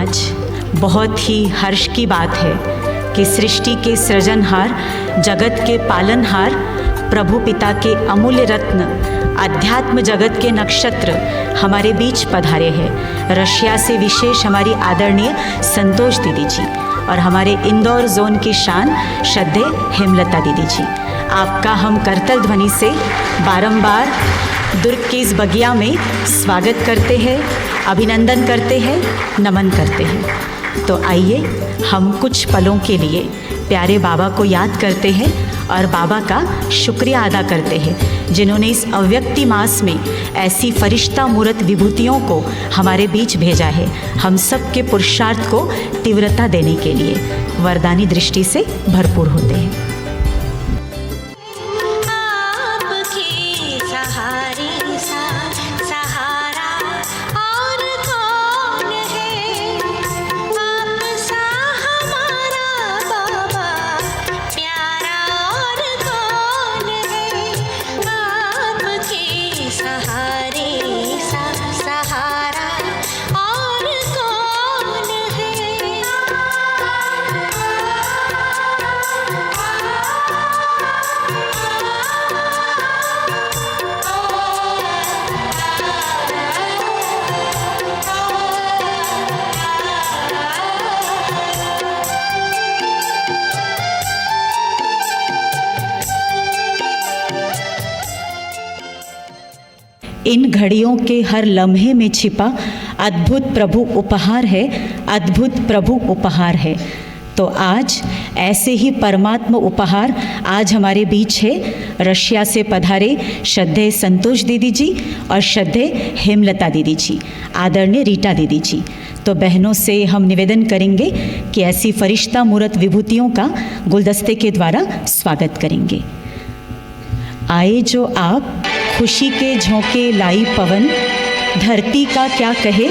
आज बहुत ही हर्ष की बात है कि सृष्टि के सृजनहार, जगत के पालनहार, प्रभु पिता के अमूल्य रत्न, अध्यात्म जगत के नक्षत्र हमारे बीच पधारे हैं। रशिया से विशेष हमारी आदरणीय संतोष दीदी जी और हमारे इंदौर जोन की शान श्रद्धेय हेमलता दीदी जी, आपका हम करतल ध्वनि से बारंबार दुर्ग की इस बगिया में स्वागत करते हैं, अभिनंदन करते हैं, नमन करते हैं। तो आइए हम कुछ पलों के लिए प्यारे बाबा को याद करते हैं और बाबा का शुक्रिया अदा करते हैं, जिन्होंने इस अव्यक्ति मास में ऐसी फरिश्ता मूरत विभूतियों को हमारे बीच भेजा है, हम सब के पुरुषार्थ को तीव्रता देने के लिए वरदानी दृष्टि से भरपूर होते हैं। इन घड़ियों के हर लम्हे में छिपा अद्भुत प्रभु उपहार है, अद्भुत प्रभु उपहार है। तो आज ऐसे ही परमात्मा उपहार आज हमारे बीच है। रशिया से पधारे श्रद्धेय संतोष दीदी जी और श्रद्धेय हेमलता दीदी जी, आदरणीय रीटा दीदी जी। तो बहनों से हम निवेदन करेंगे कि ऐसी फरिश्ता मूरत विभूतियों का गुलदस्ते के द्वारा स्वागत करेंगे। आए जो आप खुशी के झोंके लाई पवन, धरती का क्या कहे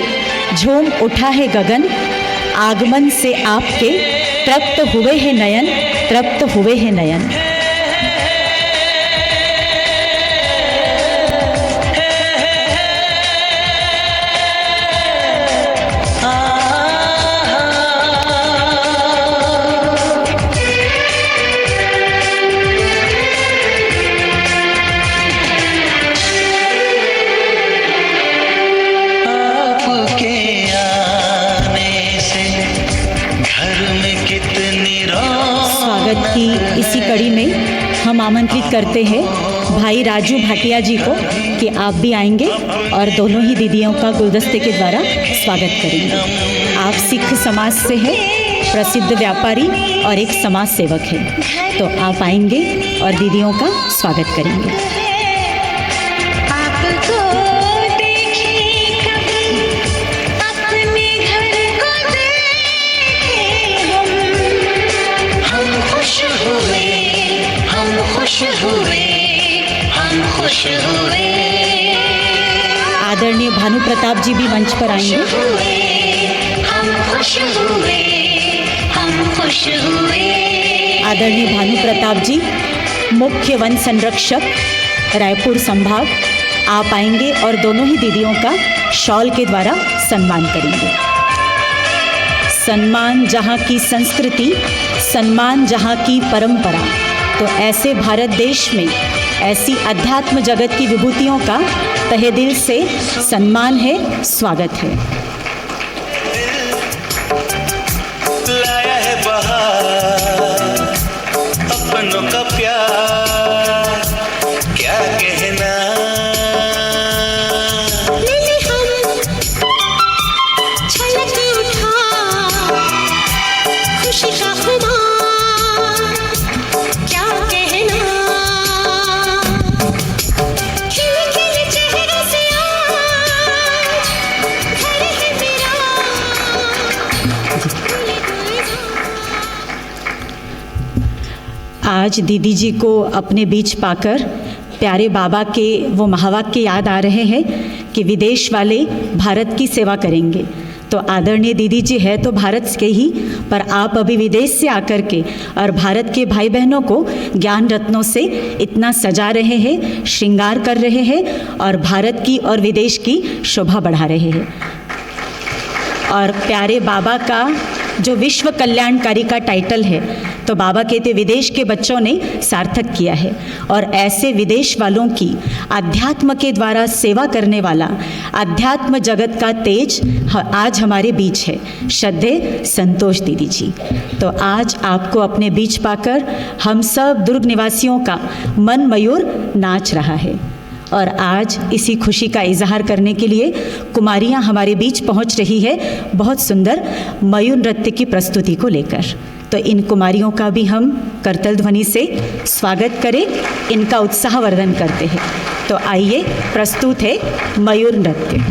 झूम उठा है गगन, आगमन से आपके तृप्त हुए हैं नयन, तृप्त हुए हैं नयन। की इसी कड़ी में हम आमंत्रित करते हैं भाई राजू भाटिया जी को कि आप भी आएंगे और दोनों ही दीदियों का गुलदस्ते के द्वारा स्वागत करेंगे। आप सिख समाज से हैं, प्रसिद्ध व्यापारी और एक समाज सेवक हैं, तो आप आएंगे और दीदियों का स्वागत करेंगे। आदरणीय भानु प्रताप जी भी मंच पर आएंगे। आदरणीय भानु प्रताप जी मुख्य वन संरक्षक रायपुर संभाग, आप आएंगे और दोनों ही दीदियों का शॉल के द्वारा सम्मान करेंगे। सम्मान जहाँ की संस्कृति, सम्मान जहाँ की परंपरा, तो ऐसे भारत देश में ऐसी अध्यात्म जगत की विभूतियों का तहे दिल से सम्मान है, स्वागत है। लाया है बहार अपनों का प्यार, क्या कहना छलक उठा खुशी का खुमार, क्या कहना खिले खिले चेहरे से आज घर है मेरा। आज दीदी जी को अपने बीच पाकर प्यारे बाबा के वो महावाक्य याद आ रहे हैं कि विदेश वाले भारत की सेवा करेंगे। तो आदरणीय दीदी जी है तो भारत के ही, पर आप अभी विदेश से आकर के और भारत के भाई बहनों को ज्ञान रत्नों से इतना सजा रहे हैं, श्रृंगार कर रहे हैं और भारत की और विदेश की शोभा बढ़ा रहे हैं। और प्यारे बाबा का जो विश्व कल्याणकारी का टाइटल है, तो बाबा कहते विदेश के बच्चों ने सार्थक किया है। और ऐसे विदेश वालों की अध्यात्म के द्वारा सेवा करने वाला अध्यात्म जगत का तेज आज हमारे बीच है, श्रद्धेय संतोष दीदी जी। तो आज आपको अपने बीच पाकर हम सब दुर्ग निवासियों का मन मयूर नाच रहा है। और आज इसी खुशी का इजहार करने के लिए कुमारियाँ हमारे बीच पहुँच रही है बहुत सुंदर मयूर नृत्य की प्रस्तुति को लेकर। तो इन कुमारियों का भी हम करतल ध्वनि से स्वागत करें, इनका उत्साहवर्धन करते हैं। तो आइए, प्रस्तुत है मयूर नृत्य।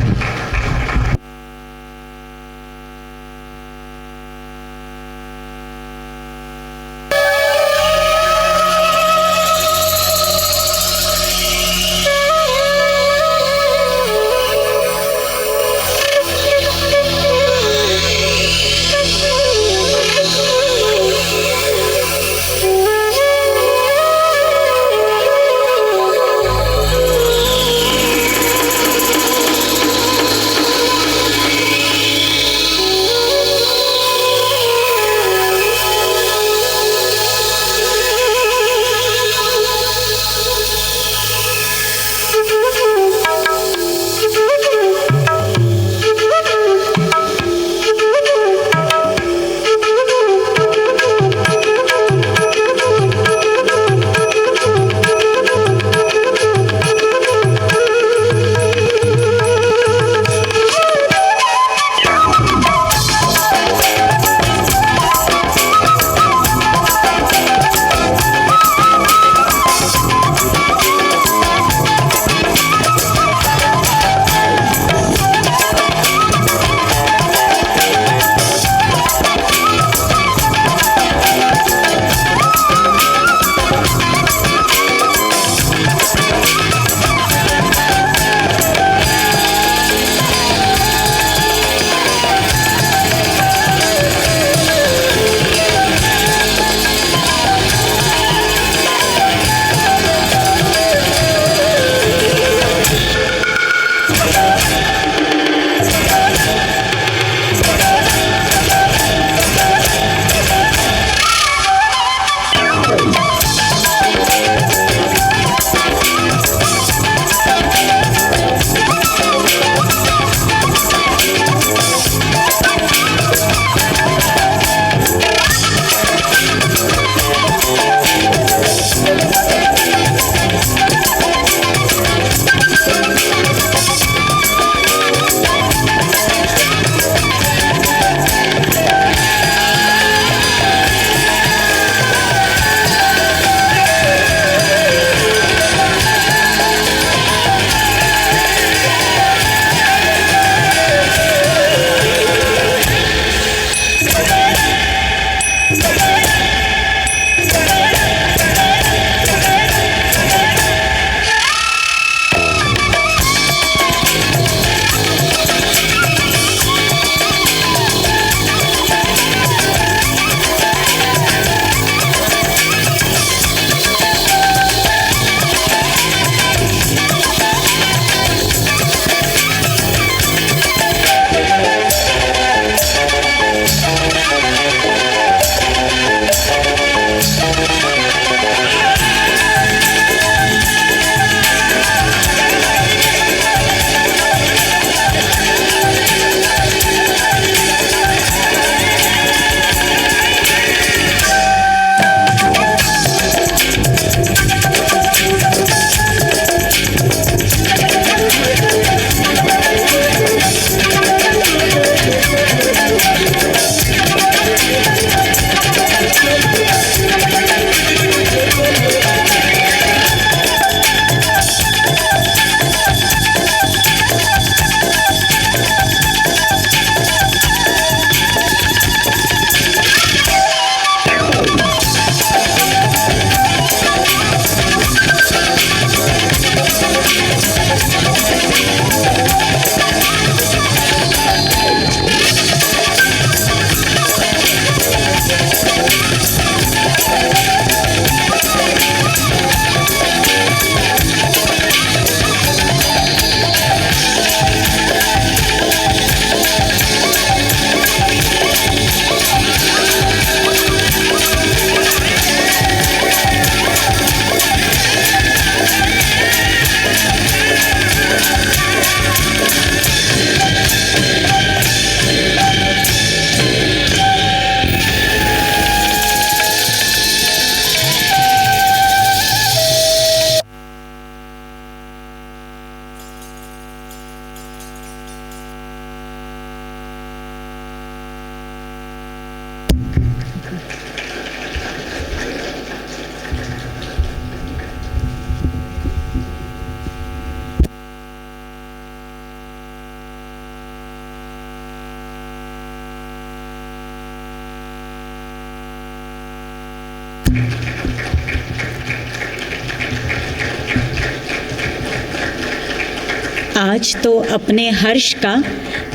आज तो अपने हर्ष का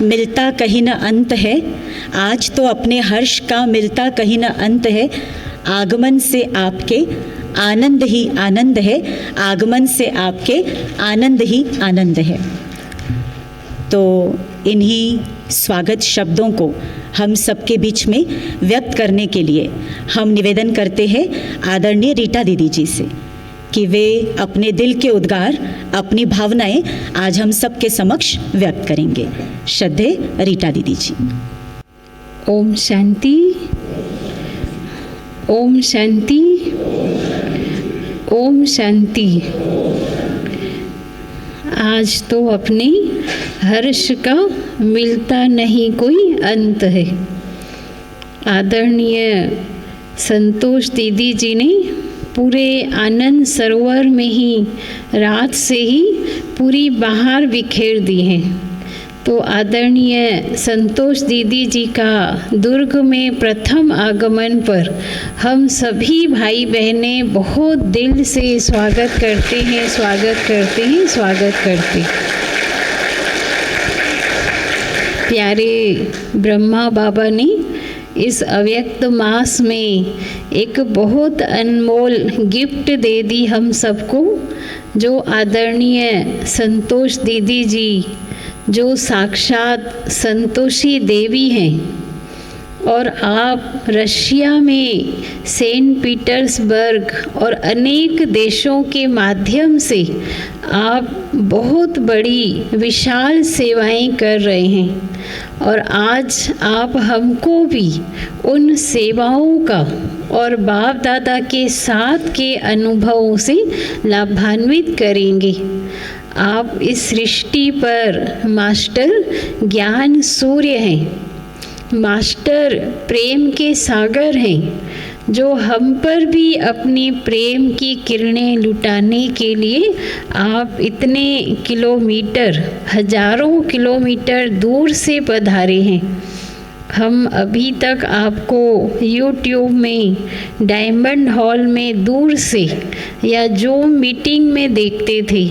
मिलता कहीं न अंत है, आज तो अपने हर्ष का मिलता कहीं न अंत है, आगमन से आपके आनंद ही आनंद है, आगमन से आपके आनंद ही आनंद है। तो इन्हीं स्वागत शब्दों को हम सबके बीच में व्यक्त करने के लिए हम निवेदन करते हैं आदरणीय रीटा दीदी जी से कि वे अपने दिल के उद्गार, अपनी भावनाएं आज हम सबके समक्ष व्यक्त करेंगे। श्रद्धेय रीटा दीदी जी। ओम शांति, ओम शांति, ओम शांति। आज तो अपने हर्ष का मिलता नहीं कोई अंत है। आदरणीय संतोष दीदी जी ने पूरे आनंद सरोवर में ही रात से ही पूरी बहार बिखेर दी है। तो आदरणीय संतोष दीदी जी का दुर्ग में प्रथम आगमन पर हम सभी भाई बहनें बहुत दिल से स्वागत करते हैं, स्वागत करते हैं, स्वागत करते। प्यारे ब्रह्मा बाबा ने इस अव्यक्त मास में एक बहुत अनमोल गिफ्ट दे दी हम सबको, जो आदरणीय संतोष दीदी जी जो साक्षात संतोषी देवी हैं, और आप रशिया में सेंट पीटर्सबर्ग और अनेक देशों के माध्यम से आप बहुत बड़ी विशाल सेवाएं कर रहे हैं, और आज आप हमको भी उन सेवाओं का और बाप दादा के साथ के अनुभवों से लाभान्वित करेंगे। आप इस सृष्टि पर मास्टर ज्ञान सूर्य हैं, मास्टर प्रेम के सागर हैं, जो हम पर भी अपनी प्रेम की किरणें लुटाने के लिए आप इतने किलोमीटर, हजारों किलोमीटर दूर से पधारे हैं। हम अभी तक आपको YouTube में डायमंड हॉल में दूर से या जूम मीटिंग में देखते थे,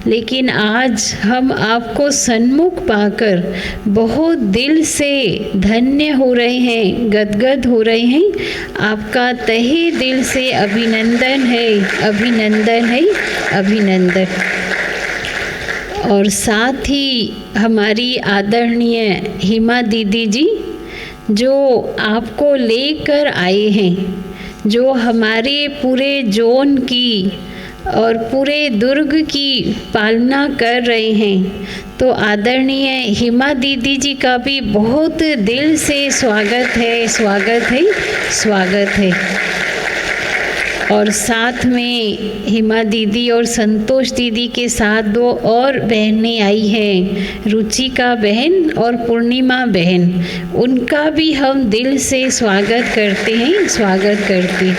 लेकिन आज हम आपको सन्मुख पाकर बहुत दिल से धन्य हो रहे हैं, गदगद हो रहे हैं। आपका तहे दिल से अभिनंदन है, अभिनंदन है, अभिनंदन। और साथ ही हमारी आदरणीय हिमा दीदी जी जो आपको लेकर आए हैं, जो हमारे पूरे जोन की और पूरे दुर्ग की पालना कर रहे हैं। तो आदरणीय हिमा दीदी जी का भी बहुत दिल से स्वागत है, स्वागत है, स्वागत है। और साथ में हिमा दीदी और संतोष दीदी के साथ दो और बहनें आई हैं, रुचिका बहन और पूर्णिमा बहन। उनका भी हम दिल से स्वागत करते हैं, स्वागत करते।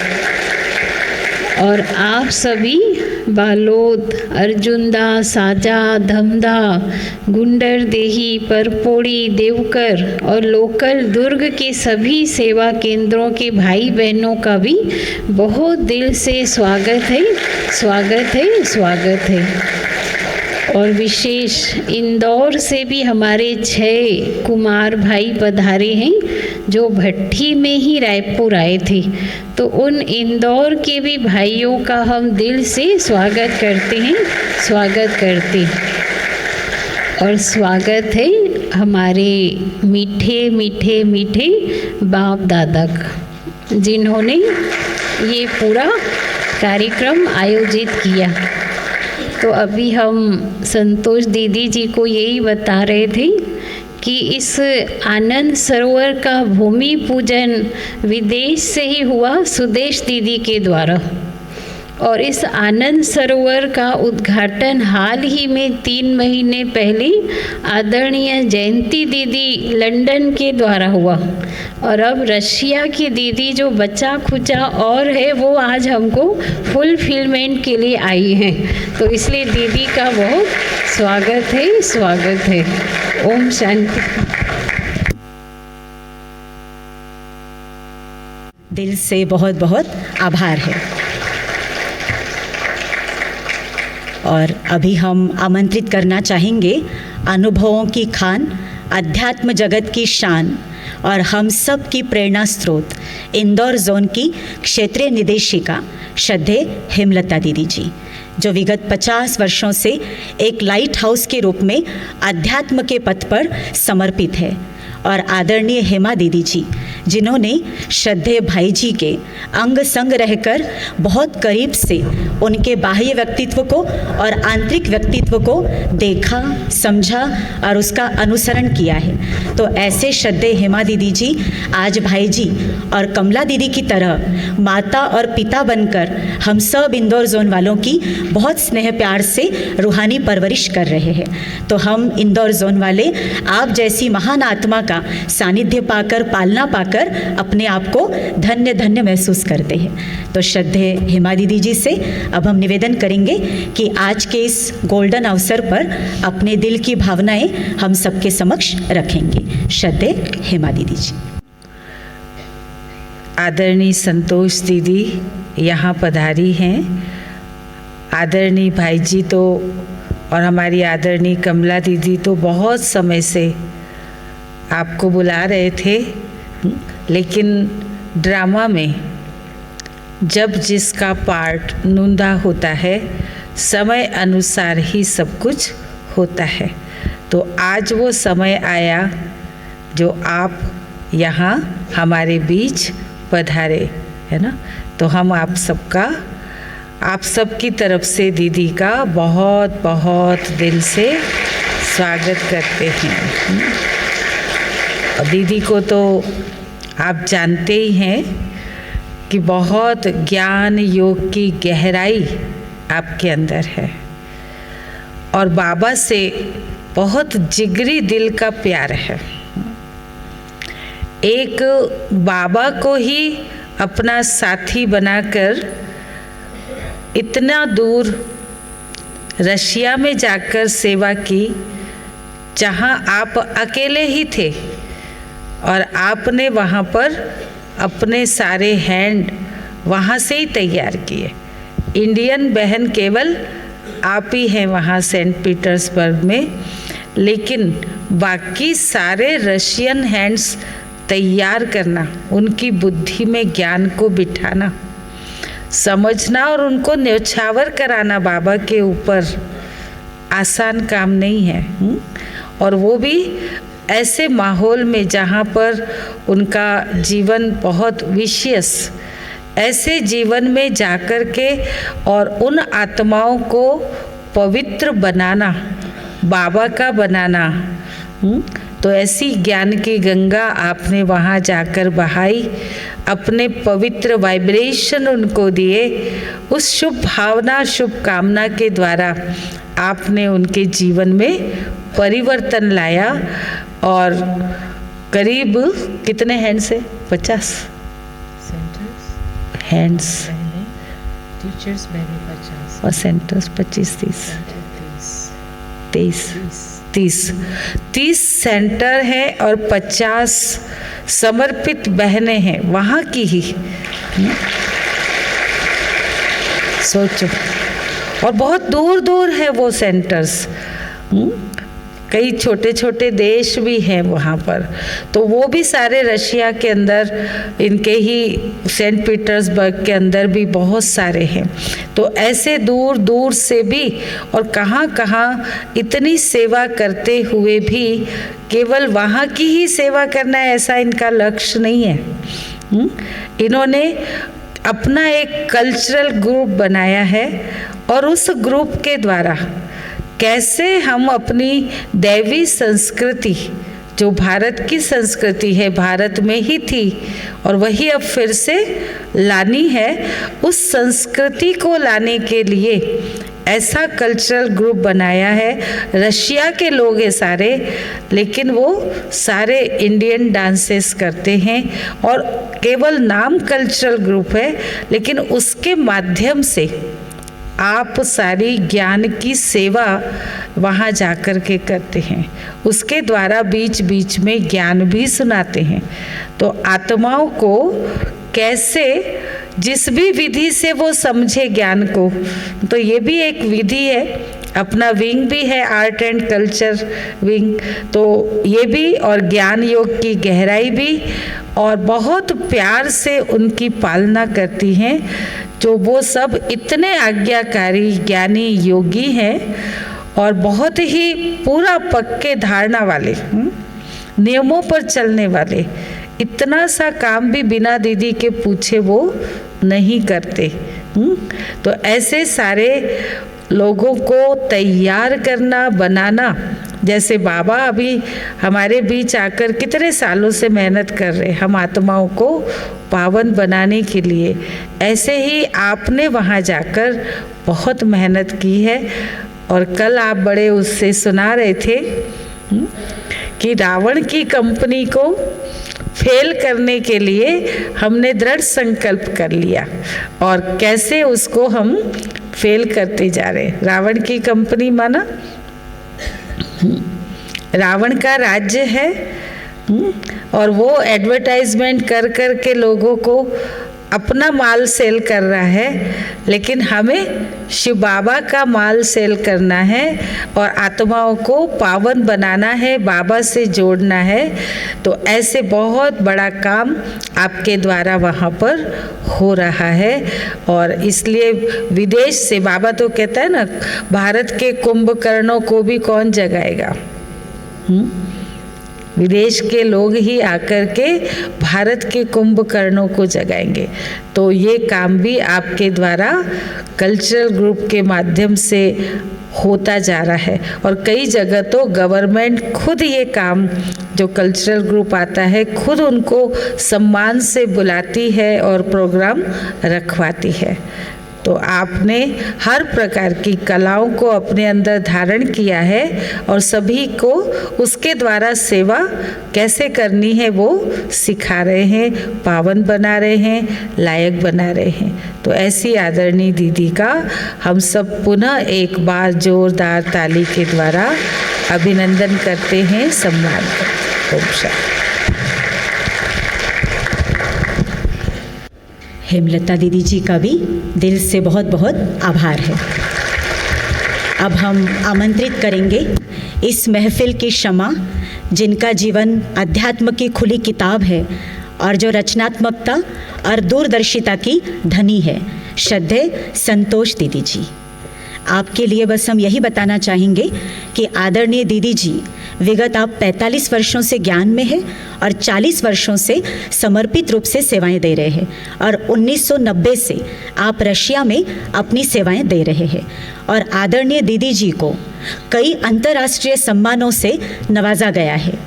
और आप सभी बालोद, अर्जुनदा, साजा, धमदा, गुंडर देही, परपोड़ी, देवकर और लोकल दुर्ग के सभी सेवा केंद्रों के भाई बहनों का भी बहुत दिल से स्वागत है, स्वागत है, स्वागत है। और विशेष इंदौर से भी हमारे 6 कुमार भाई पधारे हैं, जो भट्टी में ही रायपुर आए थे। तो उन इंदौर के भी भाइयों का हम दिल से स्वागत करते हैं, स्वागत करते। और स्वागत है हमारे मीठे मीठे मीठे बाप दादा का, जिन्होंने ये पूरा कार्यक्रम आयोजित किया। तो अभी हम संतोष दीदी जी को यही बता रहे थे कि इस आनंद सरोवर का भूमि पूजन विदेश से ही हुआ, सुदेश दीदी के द्वारा। और इस आनंद सरोवर का उद्घाटन हाल ही में 3 महीने पहले आदरणीय जयंती दीदी लंदन के द्वारा हुआ। और अब रशिया की दीदी जो बचा खुचा और है, वो आज हमको फुलफिलमेंट के लिए आई हैं। तो इसलिए दीदी का बहुत स्वागत है, स्वागत है। ओम शांति। दिल से बहुत बहुत आभार है। और अभी हम आमंत्रित करना चाहेंगे अनुभवों की खान, अध्यात्म जगत की शान और हम सब की प्रेरणा स्रोत इंदौर जोन की क्षेत्रीय निदेशिका श्रद्धेय हेमलता दीदी जी, जो विगत 50 वर्षों से एक लाइट हाउस के रूप में अध्यात्म के पथ पर समर्पित है। और आदरणीय हेमा दीदी जी, जिन्होंने श्रद्धेय भाई जी के अंग संग रहकर बहुत करीब से उनके बाह्य व्यक्तित्व को और आंतरिक व्यक्तित्व को देखा, समझा और उसका अनुसरण किया है। तो ऐसे श्रद्धेय हेमा दीदी जी आज भाई जी और कमला दीदी की तरह माता और पिता बनकर हम सब इंदौर जोन वालों की बहुत स्नेह प्यार से रूहानी परवरिश कर रहे हैं। तो हम इंदौर जोन वाले आप जैसी महान आत्मा का सानिध्य पाकर, पालना पाकर अपने आप को धन्य धन्य महसूस करते हैं। तो श्रद्धेय हेमा दीदी जी से अब हम निवेदन करेंगे कि आज के इस गोल्डन अवसर पर अपने दिल की भावनाएं हम सबके समक्ष रखेंगे। श्रद्धेय हेमा दीदी जी। आदरणीय संतोष दीदी यहाँ पधारी हैं। आदरणीय भाई जी तो और हमारी आदरणीय कमला दीदी तो बहुत समय से आपको बुला रहे थे, लेकिन ड्रामा में जब जिसका पार्ट नुंदा होता है, समय अनुसार ही सब कुछ होता है। तो आज वो समय आया जो आप यहाँ हमारे बीच पधारे, है ना। तो हम आप सबकी तरफ से दीदी का बहुत बहुत दिल से स्वागत करते हैं। और दीदी को तो आप जानते ही हैं कि बहुत ज्ञान योग की गहराई आपके अंदर है और बाबा से बहुत जिगरी दिल का प्यार है। एक बाबा को ही अपना साथी बनाकर इतना दूर रशिया में जाकर सेवा की, जहाँ आप अकेले ही थे और आपने वहाँ पर अपने सारे हैंड वहाँ से ही तैयार किए। इंडियन बहन केवल आप ही हैं वहाँ सेंट पीटर्सबर्ग में, लेकिन बाकी सारे रशियन हैंड्स तैयार करना, उनकी बुद्धि में ज्ञान को बिठाना, समझना और उनको न्यौछावर कराना बाबा के ऊपर आसान काम नहीं है। और वो भी ऐसे माहौल में जहाँ पर उनका जीवन बहुत विशियस, ऐसे जीवन में जाकर के और उन आत्माओं को पवित्र बनाना, बाबा का बनाना। तो ऐसी ज्ञान की गंगा आपने वहाँ जाकर बहाई, अपने पवित्र वाइब्रेशन उनको दिए, उस शुभ भावना, शुभ कामना के द्वारा आपने उनके जीवन में परिवर्तन लाया। और करीब कितने हैंड्स है? 50 हैंड्स, टीचर्स 50 और सेंटर्स 30 सेंटर है और 50 समर्पित बहनें हैं वहाँ की ही। सोचो, और बहुत दूर दूर है वो सेंटर्स, कई छोटे छोटे देश भी हैं वहाँ पर। तो वो भी सारे रशिया के अंदर, इनके ही सेंट पीटर्सबर्ग के अंदर भी बहुत सारे हैं। तो ऐसे दूर दूर से भी और कहाँ कहाँ इतनी सेवा करते हुए भी केवल वहाँ की ही सेवा करना है ऐसा इनका लक्ष्य नहीं है। इन्होंने अपना एक कल्चरल ग्रुप बनाया है और उस ग्रुप के द्वारा कैसे हम अपनी दैवी संस्कृति, जो भारत की संस्कृति है, भारत में ही थी और वही अब फिर से लानी है, उस संस्कृति को लाने के लिए ऐसा कल्चरल ग्रुप बनाया है। रशिया के लोग हैं सारे, लेकिन वो सारे इंडियन डांसेस करते हैं और केवल नाम कल्चरल ग्रुप है, लेकिन उसके माध्यम से आप सारी ज्ञान की सेवा वहाँ जाकर के करते हैं। उसके द्वारा बीच बीच में ज्ञान भी सुनाते हैं। तो आत्माओं को कैसे जिस भी विधि से वो समझे ज्ञान को, तो ये भी एक विधि है। अपना विंग भी है आर्ट एंड कल्चर विंग, तो ये भी, और ज्ञान योग की गहराई भी, और बहुत प्यार से उनकी पालना करती हैं। जो वो सब इतने आज्ञाकारी ज्ञानी योगी हैं और बहुत ही पूरा पक्के धारणा वाले, नियमों पर चलने वाले। इतना सा काम भी बिना दीदी के पूछे वो नहीं करते। तो ऐसे सारे लोगों को तैयार करना, बनाना, जैसे बाबा अभी हमारे बीच आकर कितने सालों से मेहनत कर रहे हम आत्माओं को पावन बनाने के लिए, ऐसे ही आपने वहाँ जाकर बहुत मेहनत की है। और कल आप बड़े उससे सुना रहे थे कि रावण की कंपनी को फेल करने के लिए हमने दृढ़ संकल्प कर लिया और कैसे उसको हम फेल करते जा रहे। रावण की कंपनी माना रावण का राज्य है, और वो एडवर्टाइजमेंट कर कर के लोगों को अपना माल सेल कर रहा है, लेकिन हमें शिव बाबा का माल सेल करना है और आत्माओं को पावन बनाना है, बाबा से जोड़ना है। तो ऐसे बहुत बड़ा काम आपके द्वारा वहाँ पर हो रहा है। और इसलिए विदेश से, बाबा तो कहता है ना, भारत के कुंभकर्णों को भी कौन जगाएगा, विदेश के लोग ही आकर के भारत के कुंभकर्णों को जगाएंगे। तो ये काम भी आपके द्वारा कल्चरल ग्रुप के माध्यम से होता जा रहा है। और कई जगह तो गवर्नमेंट खुद ये काम, जो कल्चरल ग्रुप आता है, खुद उनको सम्मान से बुलाती है और प्रोग्राम रखवाती है। तो आपने हर प्रकार की कलाओं को अपने अंदर धारण किया है और सभी को उसके द्वारा सेवा कैसे करनी है वो सिखा रहे हैं, पावन बना रहे हैं, लायक बना रहे हैं। तो ऐसी आदरणीय दीदी का हम सब पुनः एक बार जोरदार ताली के द्वारा अभिनंदन करते हैं, सम्मान करते हैं। ओम शांति। हेमलता दीदी जी का भी दिल से बहुत बहुत आभार है। अब हम आमंत्रित करेंगे इस महफिल की शमा, जिनका जीवन अध्यात्म की खुली किताब है और जो रचनात्मकता और दूरदर्शिता की धनी है, श्रद्धेय संतोष दीदी जी। आपके लिए बस हम यही बताना चाहेंगे कि आदरणीय दीदी जी विगत आप 45 वर्षों से ज्ञान में है और 40 वर्षों से समर्पित रूप से सेवाएं दे रहे हैं, और 1990 से आप रशिया में अपनी सेवाएं दे रहे हैं। और आदरणीय दीदी जी को कई अंतर्राष्ट्रीय सम्मानों से नवाजा गया है।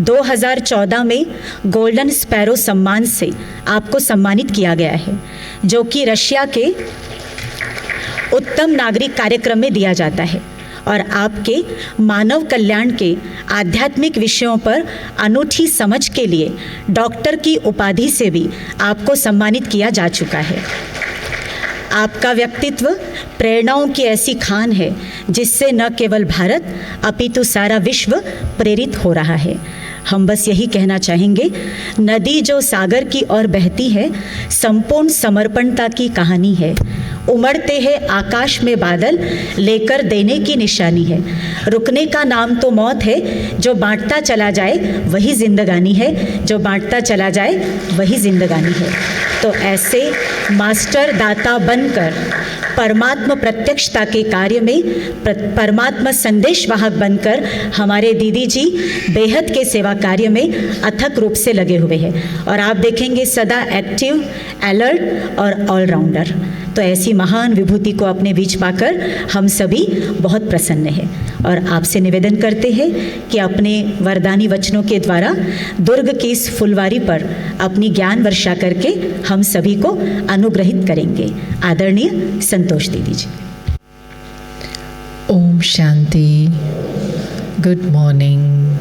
2014 में गोल्डन स्पैरो सम्मान से आपको सम्मानित किया गया है, जो कि रशिया के उत्तम नागरिक कार्यक्रम में दिया जाता है। और आपके मानव कल्याण के आध्यात्मिक विषयों पर अनूठी समझ के लिए डॉक्टर की उपाधि से भी आपको सम्मानित किया जा चुका है। आपका व्यक्तित्व प्रेरणाओं की ऐसी खान है जिससे न केवल भारत अपितु सारा विश्व प्रेरित हो रहा है। हम बस यही कहना चाहेंगे, नदी जो सागर की ओर बहती है, संपूर्ण समर्पणता की कहानी है। उमड़ते हैं आकाश में बादल, लेकर देने की निशानी है। रुकने का नाम तो मौत है, जो बांटता चला जाए वही जिंदगानी है, जो बांटता चला जाए वही जिंदगानी है। तो ऐसे मास्टर दाता बनकर परमात्मा प्रत्यक्षता के कार्य में परमात्मा संदेश वाहक बनकर हमारे दीदी जी बेहद के सेवा कार्य में अथक रूप से लगे हुए हैं। और आप देखेंगे सदा एक्टिव, अलर्ट और ऑलराउंडर। तो ऐसी महान विभूति को अपने बीच पाकर हम सभी बहुत प्रसन्न हैं और आपसे निवेदन करते हैं कि अपने वरदानी वचनों के द्वारा दुर्ग की इस फुलवारी पर अपनी ज्ञान वर्षा करके हम सभी को अनुग्रहित करेंगे। आदरणीय संतोष दीदी जी। ओम शांति। Good morning.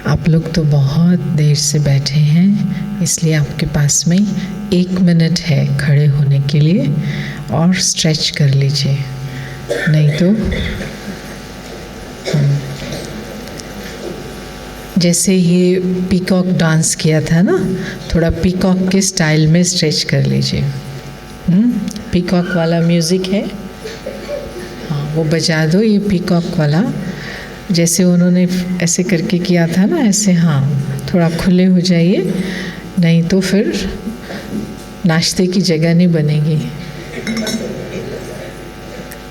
आप लोग तो बहुत देर से बैठे हैं, इसलिए आपके पास में 1 मिनट है खड़े होने के लिए और स्ट्रेच कर लीजिए, नहीं तो जैसे ये पीकॉक डांस किया था ना, थोड़ा पीकॉक के स्टाइल में स्ट्रेच कर लीजिए। पीकॉक वाला म्यूज़िक है, हाँ वो बजा दो, ये पीकॉक वाला। जैसे उन्होंने ऐसे करके किया था ना, ऐसे, हाँ थोड़ा खुले हो जाइए, नहीं तो फिर नाश्ते की जगह नहीं बनेगी।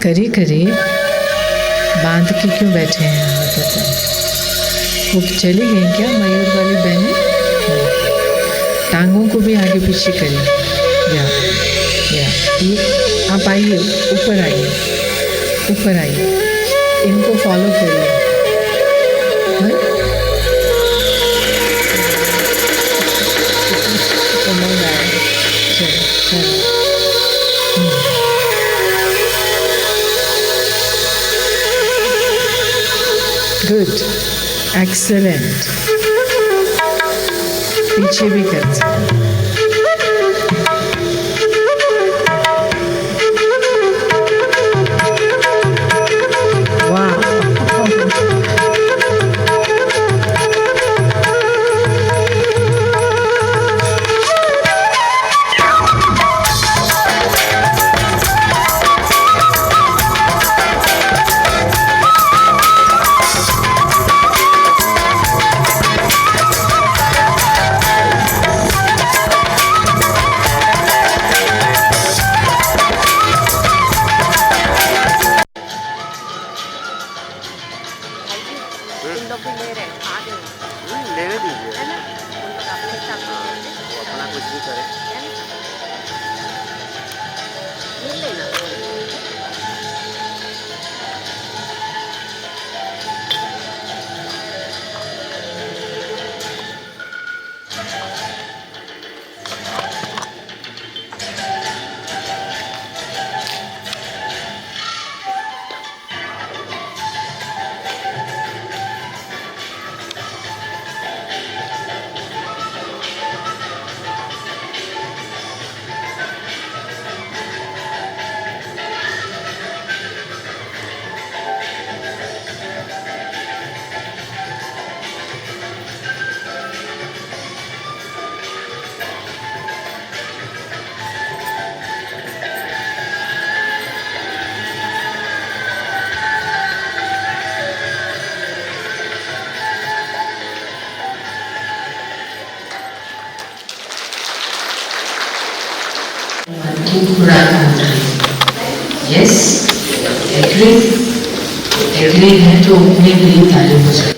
करिए करिए, बांध के क्यों बैठे हैं हाथों को? वो चली गई क्या मयूर वाली बहनें? टांगों को भी आगे पीछे करिए। या आप आइए, ऊपर आइए, ऊपर आइए, इनको फॉलो करिए। Good, excellent. पीछे भी कर सकते। लेने दीजिए, वो अपना कुछ भी करे। यस, एग्री है तो अपने लिए तारीफ हो जाए।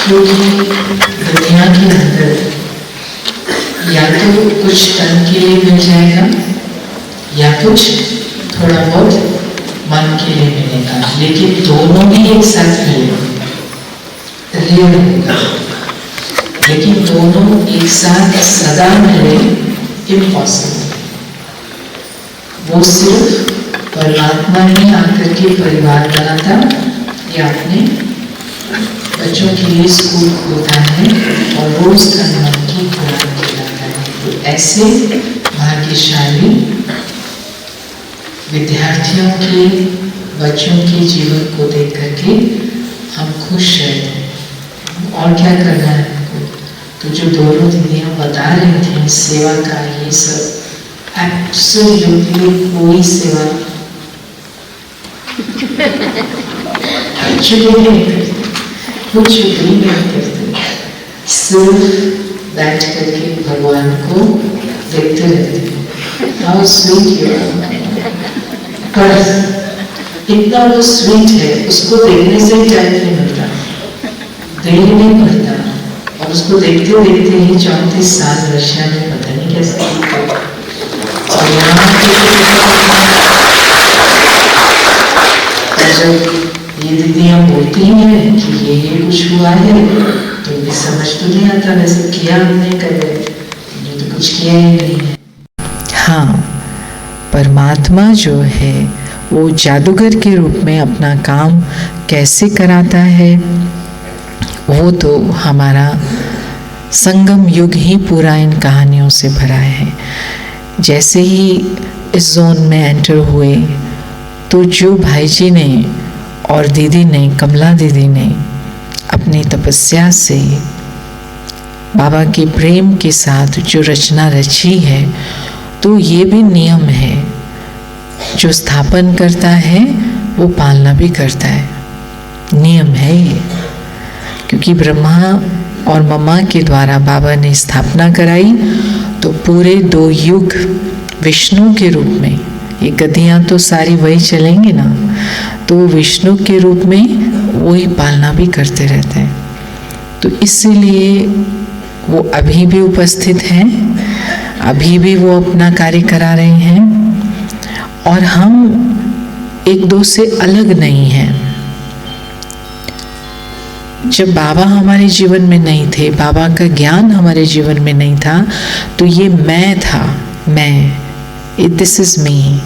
क्योंकि दुनिया के अंदर या तो कुछ तन के लिए मिल जाएगा या कुछ थोड़ा बहुत मन के लिए मिलेगा, लेकिन दोनों ही एक साथ मिलेगा, रियल होगा। लेकिन दोनों एक साथ सदा मिले इम्पॉसिबल। वो सिर्फ परमात्मा ही आकर के परिवार बनाता या अपने बच्चों के लिए स्कूल खोलता है और रोज तन मन की खुराक खिलाता है। तो ऐसे भाग्यशाली विद्यार्थियों के, बच्चों के जीवन को देख करके हम खुश रहते हैं। और क्या करना है? तो जो दोनों दीदियाँ बता रही थी सेवा का, ये सब एब्सोल्युटली कोई सेवा एक्चुअली नहीं करते, कुछ भी नहीं करते, सिर्फ बैठ करके भगवान को देखते रहते। How sweet you are. पर इतना वो स्वीट है, उसको देखने से ही टाइम नहीं मिलता, दिल नहीं भरता। और उसको देखते देखते ही 34 साल रशिया में पता नहीं कैसे। और यहाँ जब ये दीदियाँ बोलती हैं कि ये कुछ हुआ है, तो भी समझ तो नहीं आता वैसे किया हमने कभी, तो कुछ किया ही नहीं है। हाँ, परमात्मा जो है वो जादूगर के रूप में अपना काम कैसे कराता है, वो तो हमारा संगम युग ही पूरा इन कहानियों से भरा है। जैसे ही इस जोन में एंटर हुए तो जो भाई जी ने और दीदी ने, कमला दीदी ने अपनी तपस्या से बाबा के प्रेम के साथ जो रचना रची है, तो ये भी नियम है, जो स्थापन करता है वो पालना भी करता है, नियम है ये। क्योंकि ब्रह्मा और मम्मा के द्वारा बाबा ने स्थापना कराई, तो पूरे 2 युग विष्णु के रूप में, ये गद्दियाँ तो सारी वही चलेंगी ना, तो विष्णु के रूप में वही पालना भी करते रहते हैं। तो इसीलिए वो अभी भी उपस्थित हैं, अभी भी वो अपना कार्य करा रहे हैं, और हम एक दो से अलग नहीं हैं। जब बाबा हमारे जीवन में नहीं थे, बाबा का ज्ञान हमारे जीवन में नहीं था, तो ये मैं था, मैं, दिस इज मी।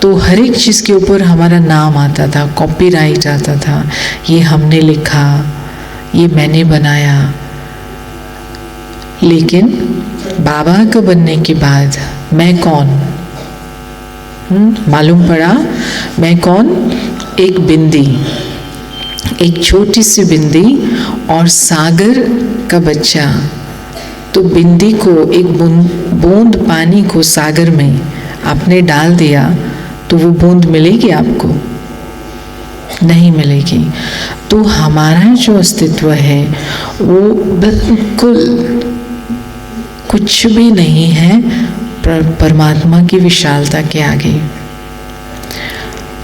तो हर एक चीज़ के ऊपर हमारा नाम आता था, कॉपीराइट आता था, ये हमने लिखा, ये मैंने बनाया। लेकिन बाबा का बनने के बाद मैं कौन, मालूम पड़ा मैं कौन? एक बिंदी, एक छोटी सी बिंदी और सागर का बच्चा। तो बिंदी को, एक बूंद पानी को सागर में आपने डाल दिया, तो वो बूंद मिलेगी आपको? नहीं मिलेगी। तो हमारा जो अस्तित्व है वो बिल्कुल कुछ भी नहीं है परमात्मा की विशालता के आगे।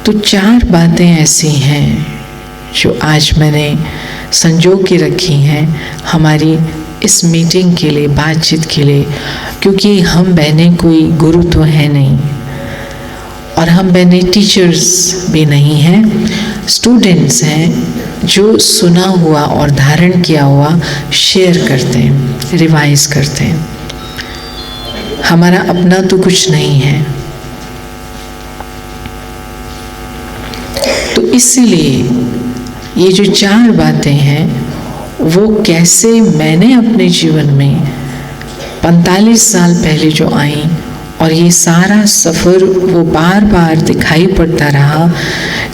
तो 4 बातें ऐसी हैं जो आज मैंने संजो के रखी हैं हमारी इस मीटिंग के लिए, बातचीत के लिए। क्योंकि हम बहनें कोई गुरु तो है नहीं, और हम बहनें टीचर्स भी नहीं हैं, स्टूडेंट्स हैं जो सुना हुआ और धारण किया हुआ शेयर करते हैं, रिवाइज करते हैं। हमारा अपना तो कुछ नहीं है। तो इसीलिए ये जो 4 बातें हैं वो कैसे मैंने अपने जीवन में 45 साल पहले जो आई, और ये सारा सफ़र वो बार बार दिखाई पड़ता रहा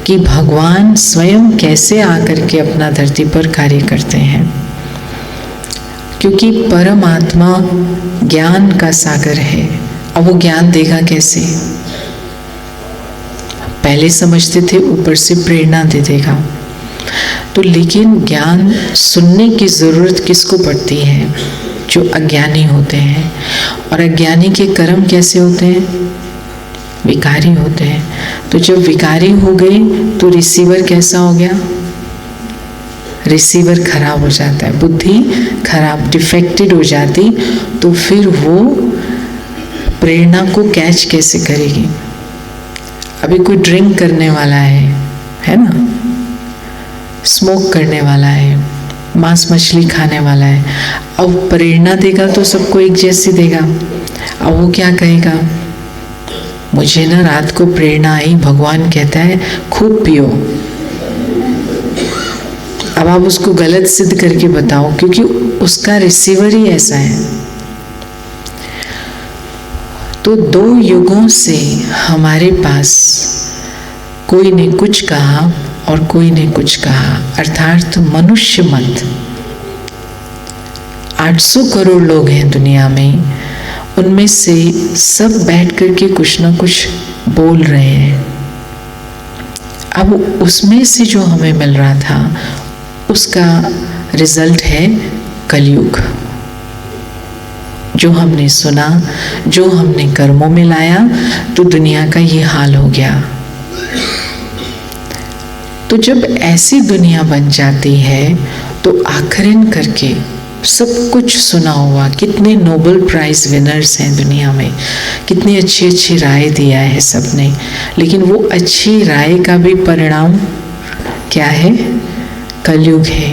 कि भगवान स्वयं कैसे आकर के अपना धरती पर कार्य करते हैं। क्योंकि परमात्मा ज्ञान का सागर है। अब वो ज्ञान देगा कैसे? पहले समझते थे ऊपर से प्रेरणा दे देगा, तो लेकिन ज्ञान सुनने की ज़रूरत किसको पड़ती है? जो अज्ञानी होते हैं। और अज्ञानी के कर्म कैसे होते हैं? विकारी होते हैं। तो जब विकारी हो गए तो रिसीवर कैसा हो गया? रिसीवर खराब हो जाता है, बुद्धि खराब, डिफेक्टेड हो जाती, तो फिर वो प्रेरणा को कैच कैसे करेगी? अभी कोई ड्रिंक करने वाला है ना, स्मोक करने वाला है, मांस मछली खाने वाला है, अब प्रेरणा देगा तो सबको एक जैसी देगा। अब वो क्या कहेगा? मुझे ना रात को प्रेरणा आई, भगवान कहता है खूब पियो। अब आप उसको गलत सिद्ध करके बताओ, क्योंकि उसका रिसीवर ही ऐसा है। तो 2 युगों से हमारे पास कोई ने कुछ कहा और कोई ने कुछ कहा, अर्थात मनुष्य मत। 800 करोड़ लोग हैं दुनिया में, उनमें से सब बैठ करके कुछ ना कुछ बोल रहे हैं। अब उसमें से जो हमें मिल रहा था उसका रिजल्ट है कलयुग। जो हमने सुना, जो हमने कर्मों में लाया, तो दुनिया का ये हाल हो गया। तो जब ऐसी दुनिया बन जाती है तो आखिरन करके सब कुछ सुना हुआ, कितने नोबेल प्राइज विनर्स हैं दुनिया में, कितनी अच्छी अच्छी राय दिया है सबने, लेकिन वो अच्छी राय का भी परिणाम क्या है? कलयुग है।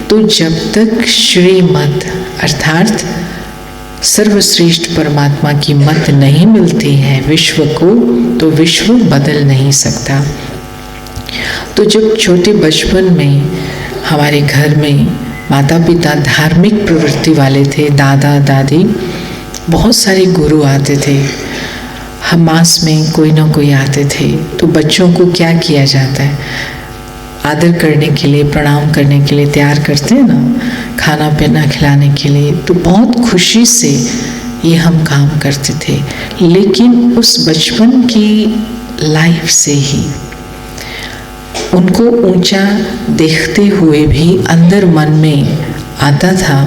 तो जब तक श्रीमत अर्थात सर्वश्रेष्ठ परमात्मा की मत नहीं मिलती है विश्व को, तो विश्व बदल नहीं सकता। तो जब छोटे बचपन में हमारे घर में माता पिता धार्मिक प्रवृत्ति वाले थे, दादा दादी, बहुत सारे गुरु आते थे, हम मास में कोई ना कोई आते थे, तो बच्चों को क्या किया जाता है, आदर करने के लिए, प्रणाम करने के लिए तैयार करते हैं ना, खाना पीना खिलाने के लिए। तो बहुत खुशी से ये हम काम करते थे। लेकिन उस बचपन की लाइफ से ही उनको ऊंचा देखते हुए भी अंदर मन में आता था,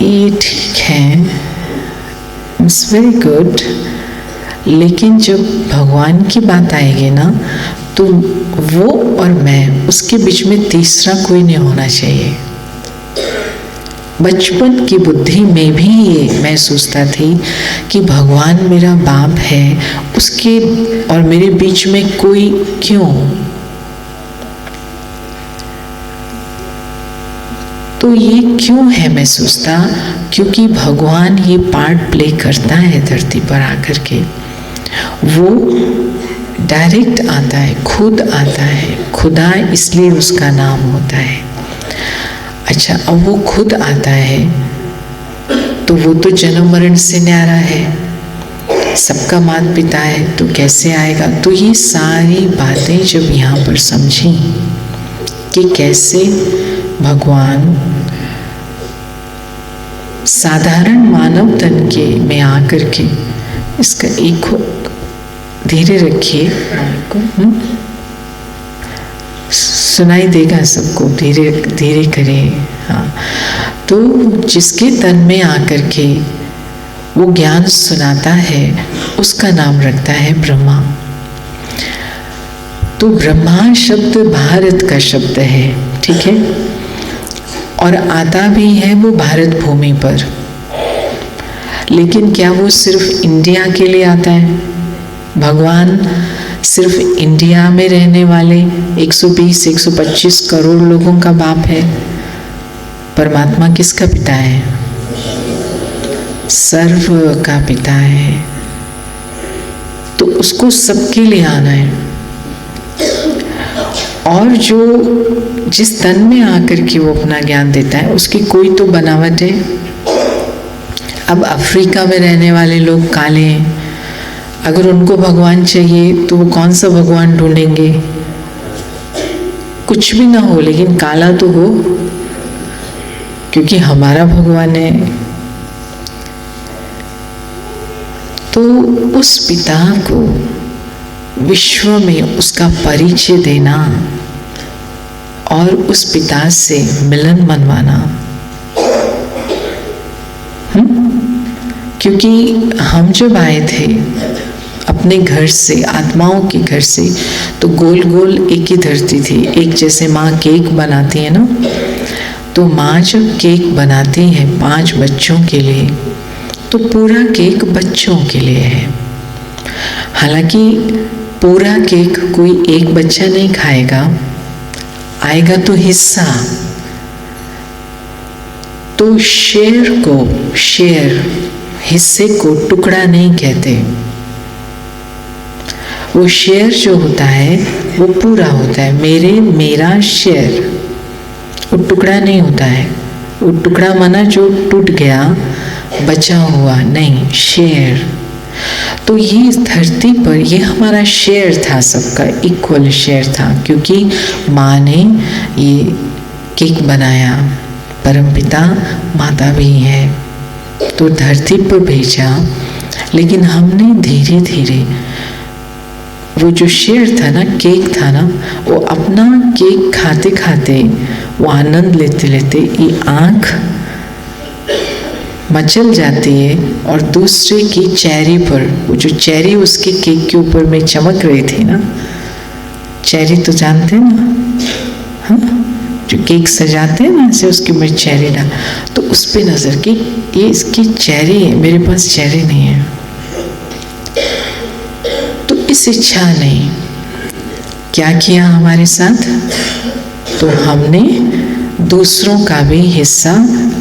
ये ठीक है, इट्स वेरी गुड, लेकिन जब भगवान की बात आएगी ना, तो वो और मैं, उसके बीच में तीसरा कोई नहीं होना चाहिए। बचपन की बुद्धि में भी ये मैं सोचता थी कि भगवान मेरा बाप है, उसके और मेरे बीच में कोई क्यों। तो ये क्यों है मैं सोचता, क्योंकि भगवान ये पार्ट प्ले करता है धरती पर आकर के। वो डायरेक्ट आता है, खुद आता है, खुदा इसलिए उसका नाम होता है। अच्छा, अब वो खुद आता है तो वो तो जन्म मरण से न्यारा है, सबका माता पिता है, तो कैसे आएगा। तो ये सारी बातें जब यहाँ पर समझी कि कैसे भगवान साधारण मानव तन के में आकर के, इसका एक धीरे रखिए, सुनाई देगा सबको, धीरे धीरे करें। हाँ, तो जिसके तन में आकर के वो ज्ञान सुनाता है, उसका नाम रखता है ब्रह्मा। तो ब्रह्मा शब्द भारत का शब्द है, ठीक है, और आता भी है वो भारत भूमि पर। लेकिन क्या वो सिर्फ इंडिया के लिए आता है? भगवान सिर्फ इंडिया में रहने वाले 120-125 करोड़ लोगों का बाप है? परमात्मा किसका पिता है? सर्व का पिता है। तो उसको सबके लिए आना है। और जो जिस तन में आकर के वो अपना ज्ञान देता है, उसकी कोई तो बनावट है। अब अफ्रीका में रहने वाले लोग काले हैं, अगर उनको भगवान चाहिए तो वो कौन सा भगवान ढूंढेंगे? कुछ भी ना हो लेकिन काला तो हो, क्योंकि हमारा भगवान है। तो उस पिता को विश्व में उसका परिचय देना और उस पिता से मिलन मनवाना, क्योंकि हम जब आए थे अपने घर से, आत्माओं के घर से, तो गोल गोल एक ही धरती थी। एक जैसे माँ केक बनाती है ना, तो माँ जब केक बनाती है 5 बच्चों के लिए, तो पूरा केक बच्चों के लिए है। हालांकि पूरा केक कोई एक बच्चा नहीं खाएगा, आएगा तो हिस्सा। तो शेर को, शेर हिस्से को टुकड़ा नहीं कहते। वो शेर जो होता है वो पूरा होता है, मेरा शेर। वो टुकड़ा नहीं होता है। वो टुकड़ा माना जो टूट गया, बचा हुआ नहीं, शेर। तो ये धरती पर ये हमारा शेयर था, सबका इक्वल शेयर था, क्योंकि माँ ने ये केक बनाया, परमपिता माता भी है, तो धरती पर भेजा। लेकिन हमने धीरे धीरे वो जो शेर था ना, केक था ना, वो अपना केक खाते खाते, वो आनंद लेते लेते ये आँख मचल जाती है और दूसरे की चेहरे पर, वो जो चेहरे उसके केक के ऊपर में चमक रही थी ना, चेहरे तो जानते हैं ना, हाँ, जो केक सजाते हैं ना, ऐसे उसके ऊपर चेहरे डाल, तो उस पे नजर की, ये इसकी चेहरे है, मेरे पास चेहरे नहीं है। तो इस इच्छा ने क्या किया हमारे साथ? तो हमने दूसरों का भी हिस्सा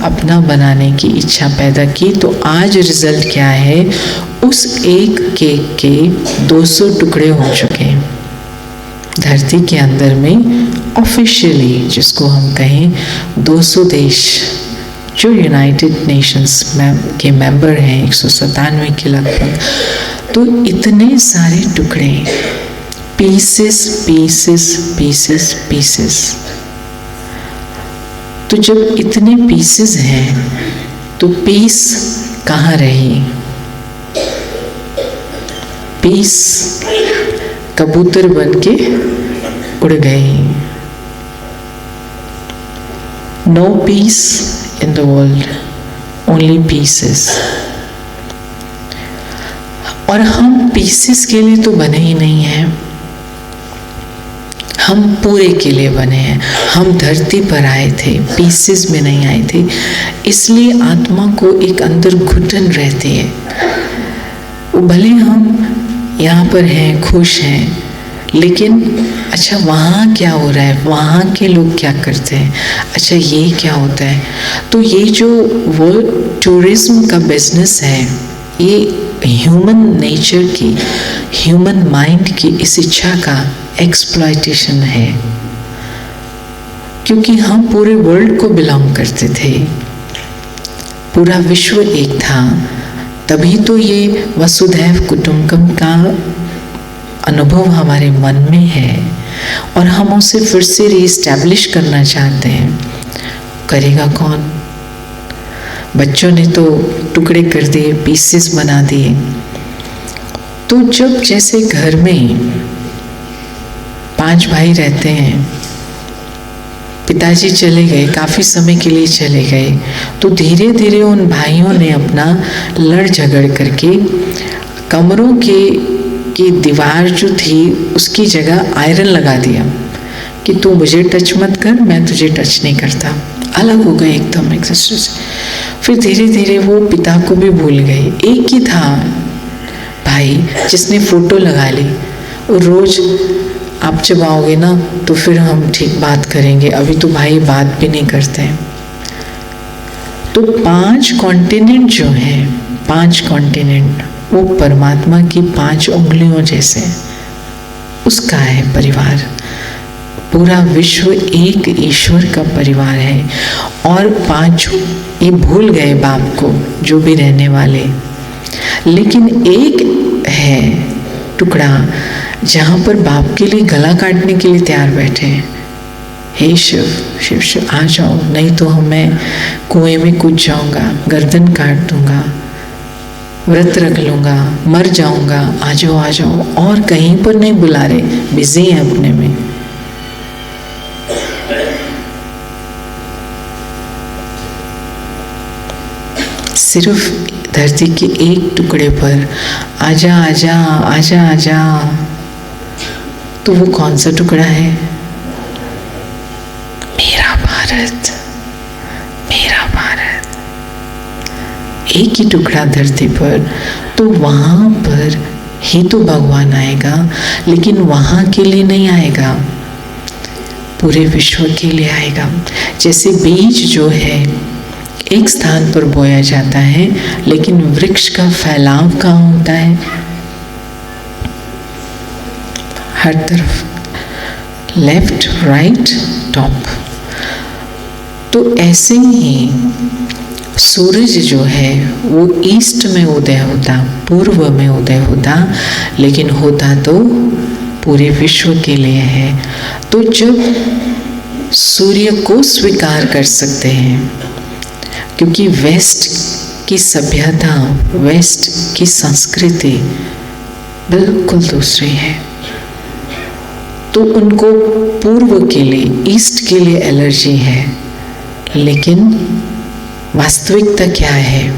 अपना बनाने की इच्छा पैदा की। तो आज रिजल्ट क्या है? उस एक केक के 200 टुकड़े हो चुके हैं धरती के अंदर में। ऑफिशियली जिसको हम कहें 200 देश जो यूनाइटेड नेशंस के मेंबर हैं 197 के लगभग, तो इतने सारे टुकड़े, पीसेस पीसेस पीसेस पीसेस। तो जब इतने पीसेस हैं तो पीस कहाँ रही? पीस कबूतर बन के उड़ गई। No peace in the world, only pieces. और हम पीसेस के लिए तो बने ही नहीं हैं, हम पूरे के लिए बने हैं। हम धरती पर आए थे, पीसेस में नहीं आए थे। इसलिए आत्मा को एक अंदर घुटन रहती है। वो भले हम यहाँ पर हैं, खुश हैं, लेकिन अच्छा वहाँ क्या हो रहा है, वहाँ के लोग क्या करते हैं, अच्छा ये क्या होता है। तो ये जो वर्ल्ड टूरिज्म का बिजनेस है, ये ह्यूमन नेचर की, ह्यूमन माइंड की इस इच्छा का एक्सप्लॉयटेशन है। क्योंकि हम पूरे वर्ल्ड को बिलोंग करते थे, पूरा विश्व एक था, तभी तो ये वसुधैव कुटुंबकम का अनुभव हमारे मन में है और हम उसे फिर से रीएस्टैब्लिश करना चाहते हैं। करेगा कौन? बच्चों ने तो टुकड़े कर दिए, पीसेस बना दिए। तो जब जैसे घर में 5 भाई रहते हैं, पिताजी चले गए, काफ़ी समय के लिए चले गए, तो धीरे धीरे उन भाइयों ने अपना लड़ झगड़ करके कमरों की दीवार जो थी उसकी जगह आयरन लगा दिया कि तू मुझे टच मत कर, मैं तुझे टच नहीं करता। अलग हो गए एकदम एक दूसरे से। फिर धीरे धीरे वो पिता को भी भूल गए। एक ही था भाई जिसने फोटो लगा ली, और रोज आप जब आओगे ना तो फिर हम ठीक बात करेंगे, अभी तो भाई बात भी नहीं करते हैं। तो 5 कॉन्टिनेंट जो हैं, 5 कॉन्टिनेंट, वो परमात्मा की 5 उंगलियों जैसे, उसका है परिवार। पूरा विश्व एक ईश्वर का परिवार है। और 5 ये भूल गए बाप को, जो भी रहने वाले, लेकिन एक है टुकड़ा जहाँ पर बाप के लिए गला काटने के लिए तैयार बैठे हैं। हे शिव शिव शिव आ जाओ, नहीं तो मैं कुएं में कूद जाऊंगा, गर्दन काट दूंगा, व्रत रख लूंगा, मर जाऊंगा, आ जाओ आ जाओ। और कहीं पर नहीं बुला रहे, बिजी हैं अपने में। सिर्फ धरती के एक टुकड़े पर आजा आजा आजा आजा। तो वो कौन सा टुकड़ा है? मेरा भारत, मेरा भारत। एक ही टुकड़ा धरती पर, तो वहां पर ही तो भगवान आएगा, लेकिन वहां के लिए नहीं आएगा, पूरे विश्व के लिए आएगा। जैसे बीज जो है एक स्थान पर बोया जाता है, लेकिन वृक्ष का फैलाव कहाँ होता है? हर तरफ, लेफ्ट राइट टॉप। तो ऐसे ही सूरज जो है वो ईस्ट में उदय होता, पूर्व में उदय होता, लेकिन होता तो पूरे विश्व के लिए है। तो जब सूर्य को स्वीकार कर सकते हैं, क्योंकि वेस्ट की सभ्यता, वेस्ट की संस्कृति बिल्कुल दूसरी है, तो उनको पूर्व के लिए, ईस्ट के लिए एलर्जी है। लेकिन वास्तविकता क्या है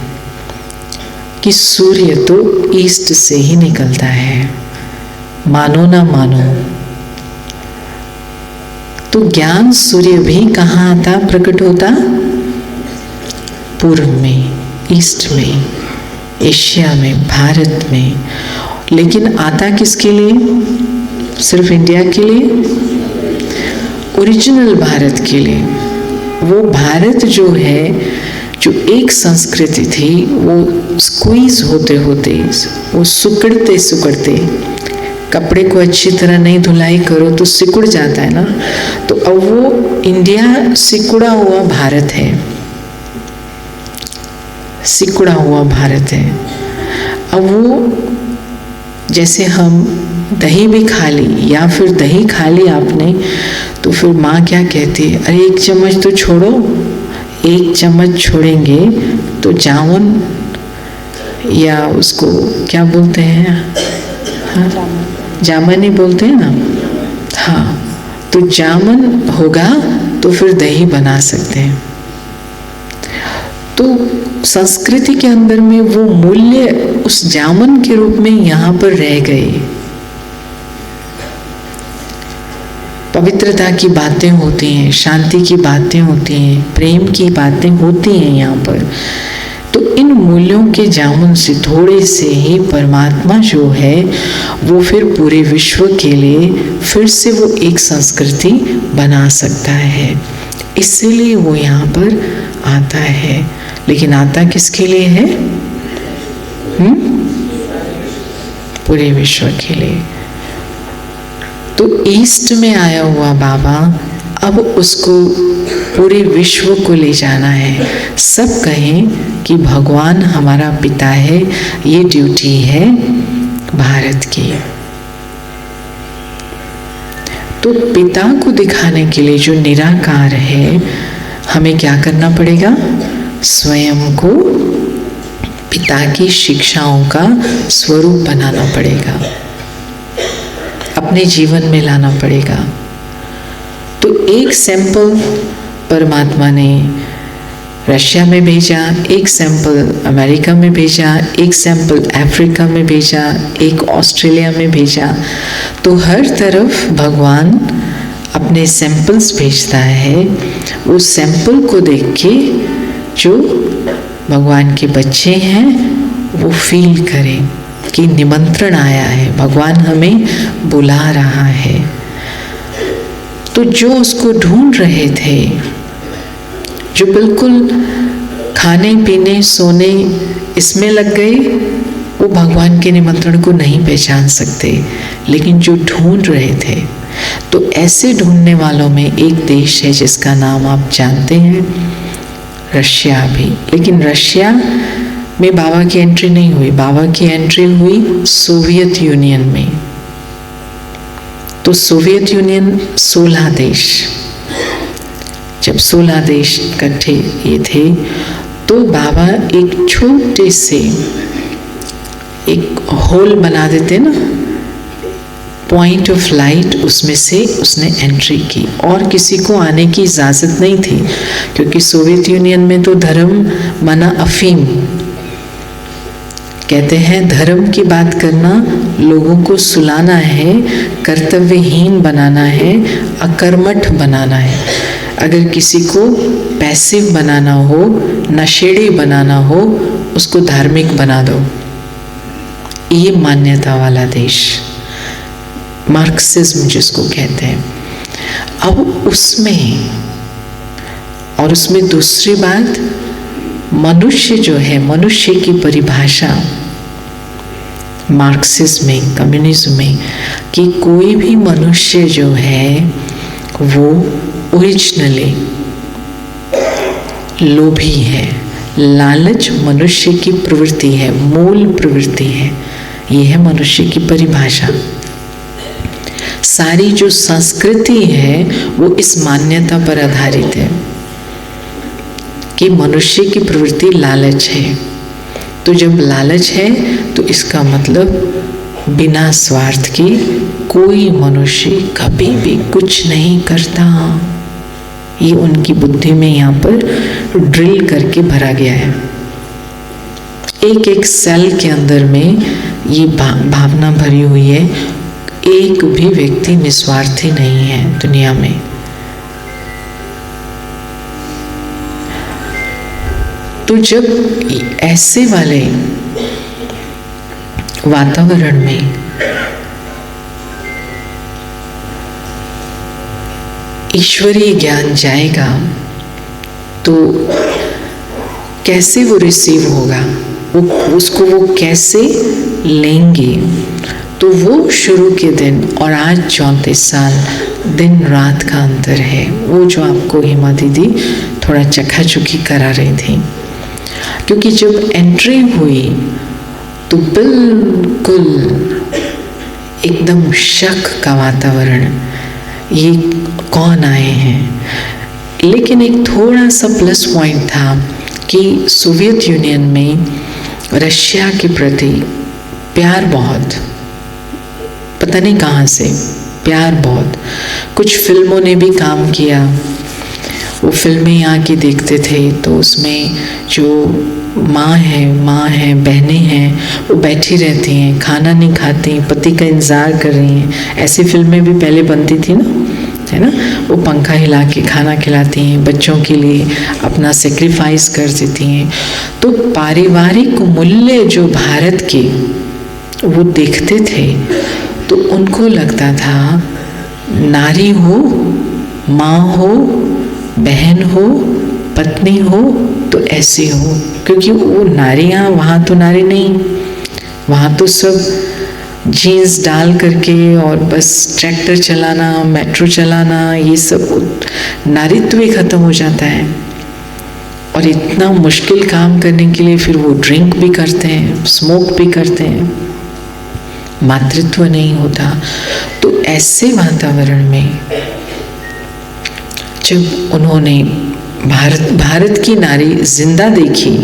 कि सूर्य तो ईस्ट से ही निकलता है, मानो ना मानो। तो ज्ञान सूर्य भी कहाँ आता, प्रकट होता? पूर्व में, ईस्ट में, एशिया में, भारत में। लेकिन आता किसके लिए? सिर्फ इंडिया के लिए? ओरिजिनल भारत के लिए। वो भारत जो है, जो एक संस्कृति थी, वो स्क्वीज होते होते, वो सुकड़ते सुकड़ते, कपड़े को अच्छी तरह नहीं धुलाई करो तो सिकुड़ जाता है ना। तो अब वो इंडिया सिकुड़ा हुआ भारत है। सिकुड़ा हुआ भारत है। अब वो जैसे हम दही भी खा ली या फिर दही खा ली आपने, तो फिर माँ क्या कहती है, अरे 1 चम्मच तो छोड़ो, 1 चम्मच छोड़ेंगे तो जामुन, या उसको क्या बोलते हैं, हाँ जामुन ही बोलते हैं ना, हाँ, तो जामुन होगा तो फिर दही बना सकते हैं। तो संस्कृति के अंदर में वो मूल्य उस जामुन के रूप में यहाँ पर रह गए। पवित्रता की बातें होती हैं, शांति की बातें होती हैं, प्रेम की बातें होती हैं यहाँ पर। तो इन मूल्यों के जामुन से थोड़े से ही परमात्मा जो है वो फिर पूरे विश्व के लिए फिर से वो एक संस्कृति बना सकता है। इसलिए वो यहाँ पर आता है। लेकिन आता किसके लिए है? पूरे विश्व के लिए। तो ईस्ट में आया हुआ बाबा अब उसको पूरे विश्व को ले जाना है। सब कहें कि भगवान हमारा पिता है, ये ड्यूटी है भारत की। तो पिता को दिखाने के लिए जो निराकार है, हमें क्या करना पड़ेगा? स्वयं को पिता की शिक्षाओं का स्वरूप बनाना पड़ेगा, अपने जीवन में लाना पड़ेगा। तो एक सैंपल परमात्मा ने रशिया में भेजा, एक सैंपल अमेरिका में भेजा, एक सैंपल अफ्रीका में भेजा, एक ऑस्ट्रेलिया में भेजा। तो हर तरफ भगवान अपने सैंपल्स भेजता है। उस सैंपल को देख के जो भगवान के बच्चे हैं वो फील करें कि निमंत्रण आया है, भगवान हमें बुला रहा है। तो जो उसको ढूंढ रहे थे, जो बिल्कुल खाने पीने सोने इसमें लग गए, वो भगवान के निमंत्रण को नहीं पहचान सकते। लेकिन जो ढूंढ रहे थे, तो ऐसे ढूंढने वालों में एक देश है जिसका नाम आप जानते हैं, रशिया भी। लेकिन रशिया में बाबा की एंट्री नहीं हुई, बाबा की एंट्री हुई सोवियत यूनियन में। तो सोवियत यूनियन 16 देश, जब 16 देश इकट्ठे ये थे, तो बाबा एक छोटे से एक होल बना देते ना, पॉइंट ऑफ लाइट, उसमें से उसने एंट्री की और किसी को आने की इजाज़त नहीं थी, क्योंकि सोवियत यूनियन में तो धर्म माना अफीम। कहते हैं धर्म की बात करना लोगों को सुलाना है, कर्तव्यहीन बनाना है, अकर्मठ बनाना है। अगर किसी को पैसिव बनाना हो, नशेड़ी बनाना हो, उसको धार्मिक बना दो। ये मान्यता वाला देश, मार्क्सिज्म जिसको कहते हैं। अब उसमें, और उसमें दूसरी बात, मनुष्य जो है, मनुष्य की परिभाषा मार्क्सिज्म में, कम्युनिज्म में, कि कोई भी मनुष्य जो है वो ओरिजिनली लोभी है। लालच मनुष्य की प्रवृत्ति है, मूल प्रवृत्ति है। ये है मनुष्य की परिभाषा। सारी जो संस्कृति है वो इस मान्यता पर आधारित है कि मनुष्य की प्रवृत्ति लालच है। तो जब लालच है तो इसका मतलब बिना स्वार्थ के कोई मनुष्य कभी भी कुछ नहीं करता। ये उनकी बुद्धि में यहाँ पर ड्रिल करके भरा गया है। एक एक सेल के अंदर में ये भावना भरी हुई है, एक भी व्यक्ति निस्वार्थी नहीं है दुनिया में। तो जब ऐसे वाले वातावरण में ईश्वरीय ज्ञान जाएगा तो कैसे वो रिसीव होगा, उसको वो कैसे लेंगे। तो वो शुरू के दिन और आज 34 साल दिन रात का अंतर है। वो जो आपको हेमा दीदी थोड़ा चखाचुखी करा रही थी, क्योंकि जब एंट्री हुई तो बिल्कुल एकदम शक का वातावरण, ये कौन आए हैं। लेकिन एक थोड़ा सा प्लस पॉइंट था कि सोवियत यूनियन में रशिया के प्रति प्यार बहुत, पता नहीं कहाँ से प्यार बहुत। कुछ फिल्मों ने भी काम किया, वो फिल्में यहाँ की देखते थे तो उसमें जो माँ है बहनें हैं, वो बैठी रहती हैं, खाना नहीं खाती, पति का इंतज़ार कर रही हैं। ऐसी फिल्में भी पहले बनती थी ना, है ना। वो पंखा हिला के खाना खिलाती हैं, बच्चों के लिए अपना सेक्रीफाइस कर देती हैं। तो पारिवारिक मूल्य जो भारत के वो देखते थे तो उनको लगता था नारी हो, माँ हो, बहन हो, पत्नी हो तो ऐसे हो। क्योंकि वो नारियाँ, वहाँ तो नारी नहीं, वहाँ तो सब जीन्स डाल करके और बस ट्रैक्टर चलाना, मेट्रो चलाना, ये सब नारीत्व ही खत्म हो जाता है। और इतना मुश्किल काम करने के लिए फिर वो ड्रिंक भी करते हैं, स्मोक भी करते हैं, मातृत्व नहीं होता। तो ऐसे वातावरण में जब उन्होंने भारत की नारी जिंदा देखी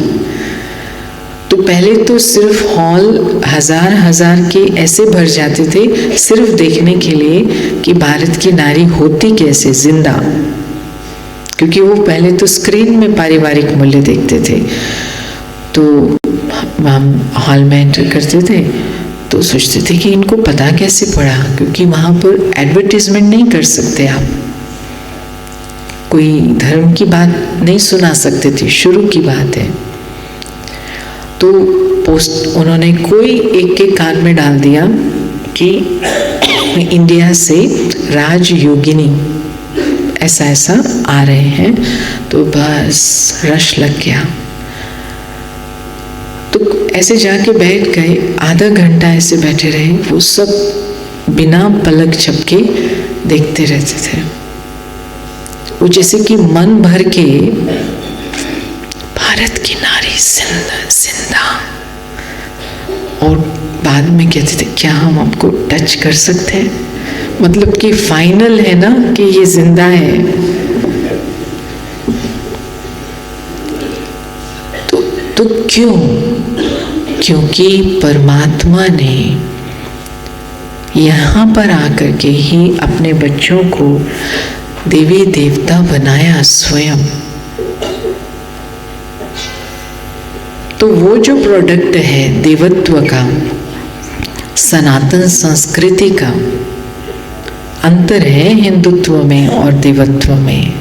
तो पहले तो सिर्फ हॉल हजार के ऐसे भर जाते थे सिर्फ देखने के लिए कि भारत की नारी होती कैसे जिंदा। क्योंकि वो पहले तो स्क्रीन में पारिवारिक मूल्य देखते थे। तो हम हॉल में एंटर करते थे तो सोचते थे कि इनको पता कैसे पड़ा, क्योंकि वहाँ पर एडवर्टीजमेंट नहीं कर सकते आप, कोई धर्म की बात नहीं सुना सकते थे, शुरू की बात है। तो पोस्ट उन्होंने कोई एक के कान में डाल दिया कि इंडिया से राजयोगिनी ऐसा ऐसा आ रहे हैं। तो बस रश लग गया। तो ऐसे जाके बैठ गए, आधा घंटा ऐसे बैठे रहे। वो सब बिना पलक झपके देखते रहते थे। वो जैसे कि मन भर के भारत की नारी जिंदा। और बाद में कहते थे क्या हम आपको टच कर सकते हैं, मतलब कि फाइनल है ना कि ये जिंदा है। तो क्यों? क्योंकि परमात्मा ने यहाँ पर आकर के ही अपने बच्चों को देवी देवता बनाया स्वयं। तो वो जो प्रोडक्ट है देवत्व का, सनातन संस्कृति का अंतर है हिंदुत्व में और देवत्व में,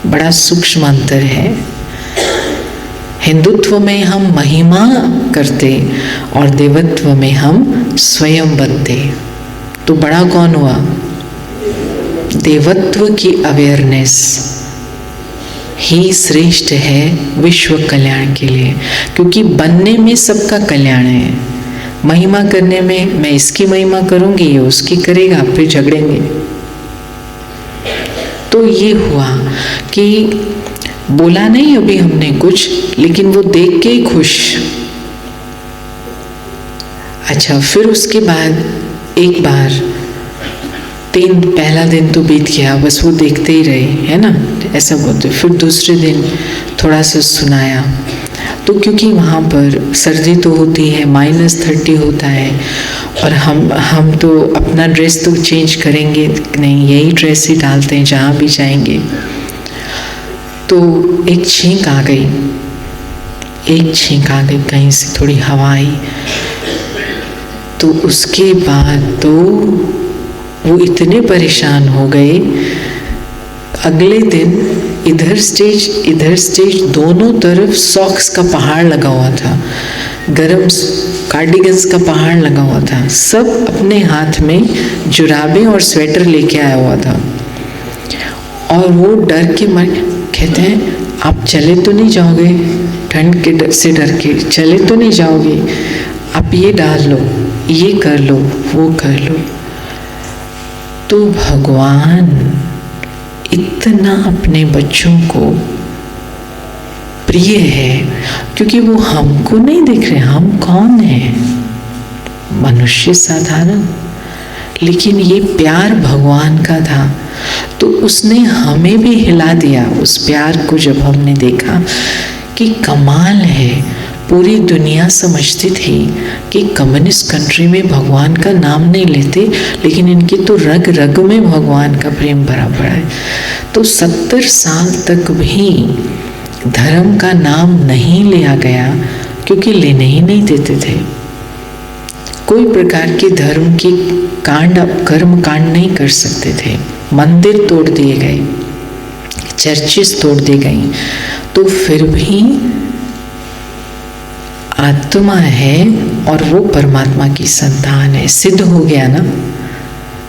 बड़ा सूक्ष्म अंतर है। हिंदुत्व में हम महिमा करते और देवत्व में हम स्वयं बनते। तो बड़ा कौन हुआ? देवत्व की अवेयरनेस ही श्रेष्ठ है विश्व कल्याण के लिए, क्योंकि बनने में सबका कल्याण है। महिमा करने में मैं इसकी महिमा करूंगी, ये उसकी करेगा, फिर झगड़ेंगे। तो ये हुआ कि बोला नहीं अभी हमने कुछ, लेकिन वो देख के ही खुश। अच्छा, फिर उसके बाद एक बार पहला दिन तो बीत गया, बस वो देखते ही रहे, है ना, ऐसा बोलते। फिर दूसरे दिन थोड़ा सा सुनाया, तो क्योंकि वहाँ पर सर्दी तो होती है, -30 होता है, और हम तो अपना ड्रेस तो चेंज करेंगे नहीं, यही ड्रेस ही डालते हैं जहाँ भी जाएंगे। तो एक छींक आ गई कहीं से, थोड़ी हवा आई। तो उसके बाद तो वो इतने परेशान हो गए। अगले दिन इधर स्टेज दोनों तरफ सॉक्स का पहाड़ लगा हुआ था, गरम कार्डिगन्स का पहाड़ लगा हुआ था। सब अपने हाथ में जुराबें और स्वेटर लेके आया हुआ था। और वो डर के मारे कहते हैं आप चले तो नहीं जाओगे, ठंड के डर से डर के चले तो नहीं जाओगे, आप ये डाल लो, ये कर लो, वो कर लो। तो भगवान इतना अपने बच्चों को प्रिय है, क्योंकि वो हमको नहीं देख रहे। हम कौन है? मनुष्य साधारण, लेकिन ये प्यार भगवान का था, तो उसने हमें भी हिला दिया। उस प्यार को जब हमने देखा कि कमाल है, पूरी दुनिया समझती थी कि कम्युनिस्ट कंट्री में भगवान का नाम नहीं लेते, लेकिन इनकी तो रग रग में भगवान का प्रेम भरा पड़ा है। तो 70 साल तक भी धर्म का नाम नहीं लिया गया, क्योंकि लेने ही नहीं देते थे। कोई प्रकार के धर्म की कांड, कर्म कांड नहीं कर सकते थे। मंदिर तोड़ दिए गए, चर्चेस तोड़ दी गई, तो फिर भी आत्मा है और वो परमात्मा की संतान है। सिद्ध हो गया ना।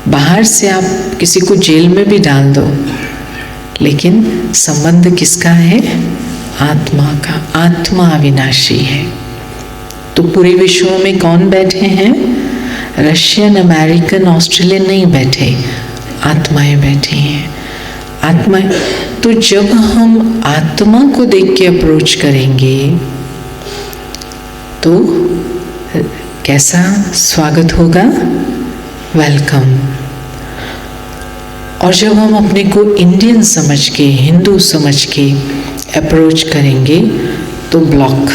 बाहर से आप किसी को जेल में भी डाल दो, लेकिन संबंध किसका है? आत्मा का। आत्मा अविनाशी है। तो पूरे विश्व में कौन बैठे हैं? रशियन, अमेरिकन, ऑस्ट्रेलियन नहीं बैठे, आत्माएं बैठी हैं। आत्मा। तो जब हम आत्मा को देख के अप्रोच करेंगे तो कैसा स्वागत होगा? वेलकम। और जब हम अपने को इंडियन समझ के, हिंदू समझ के अप्रोच करेंगे तो ब्लॉक।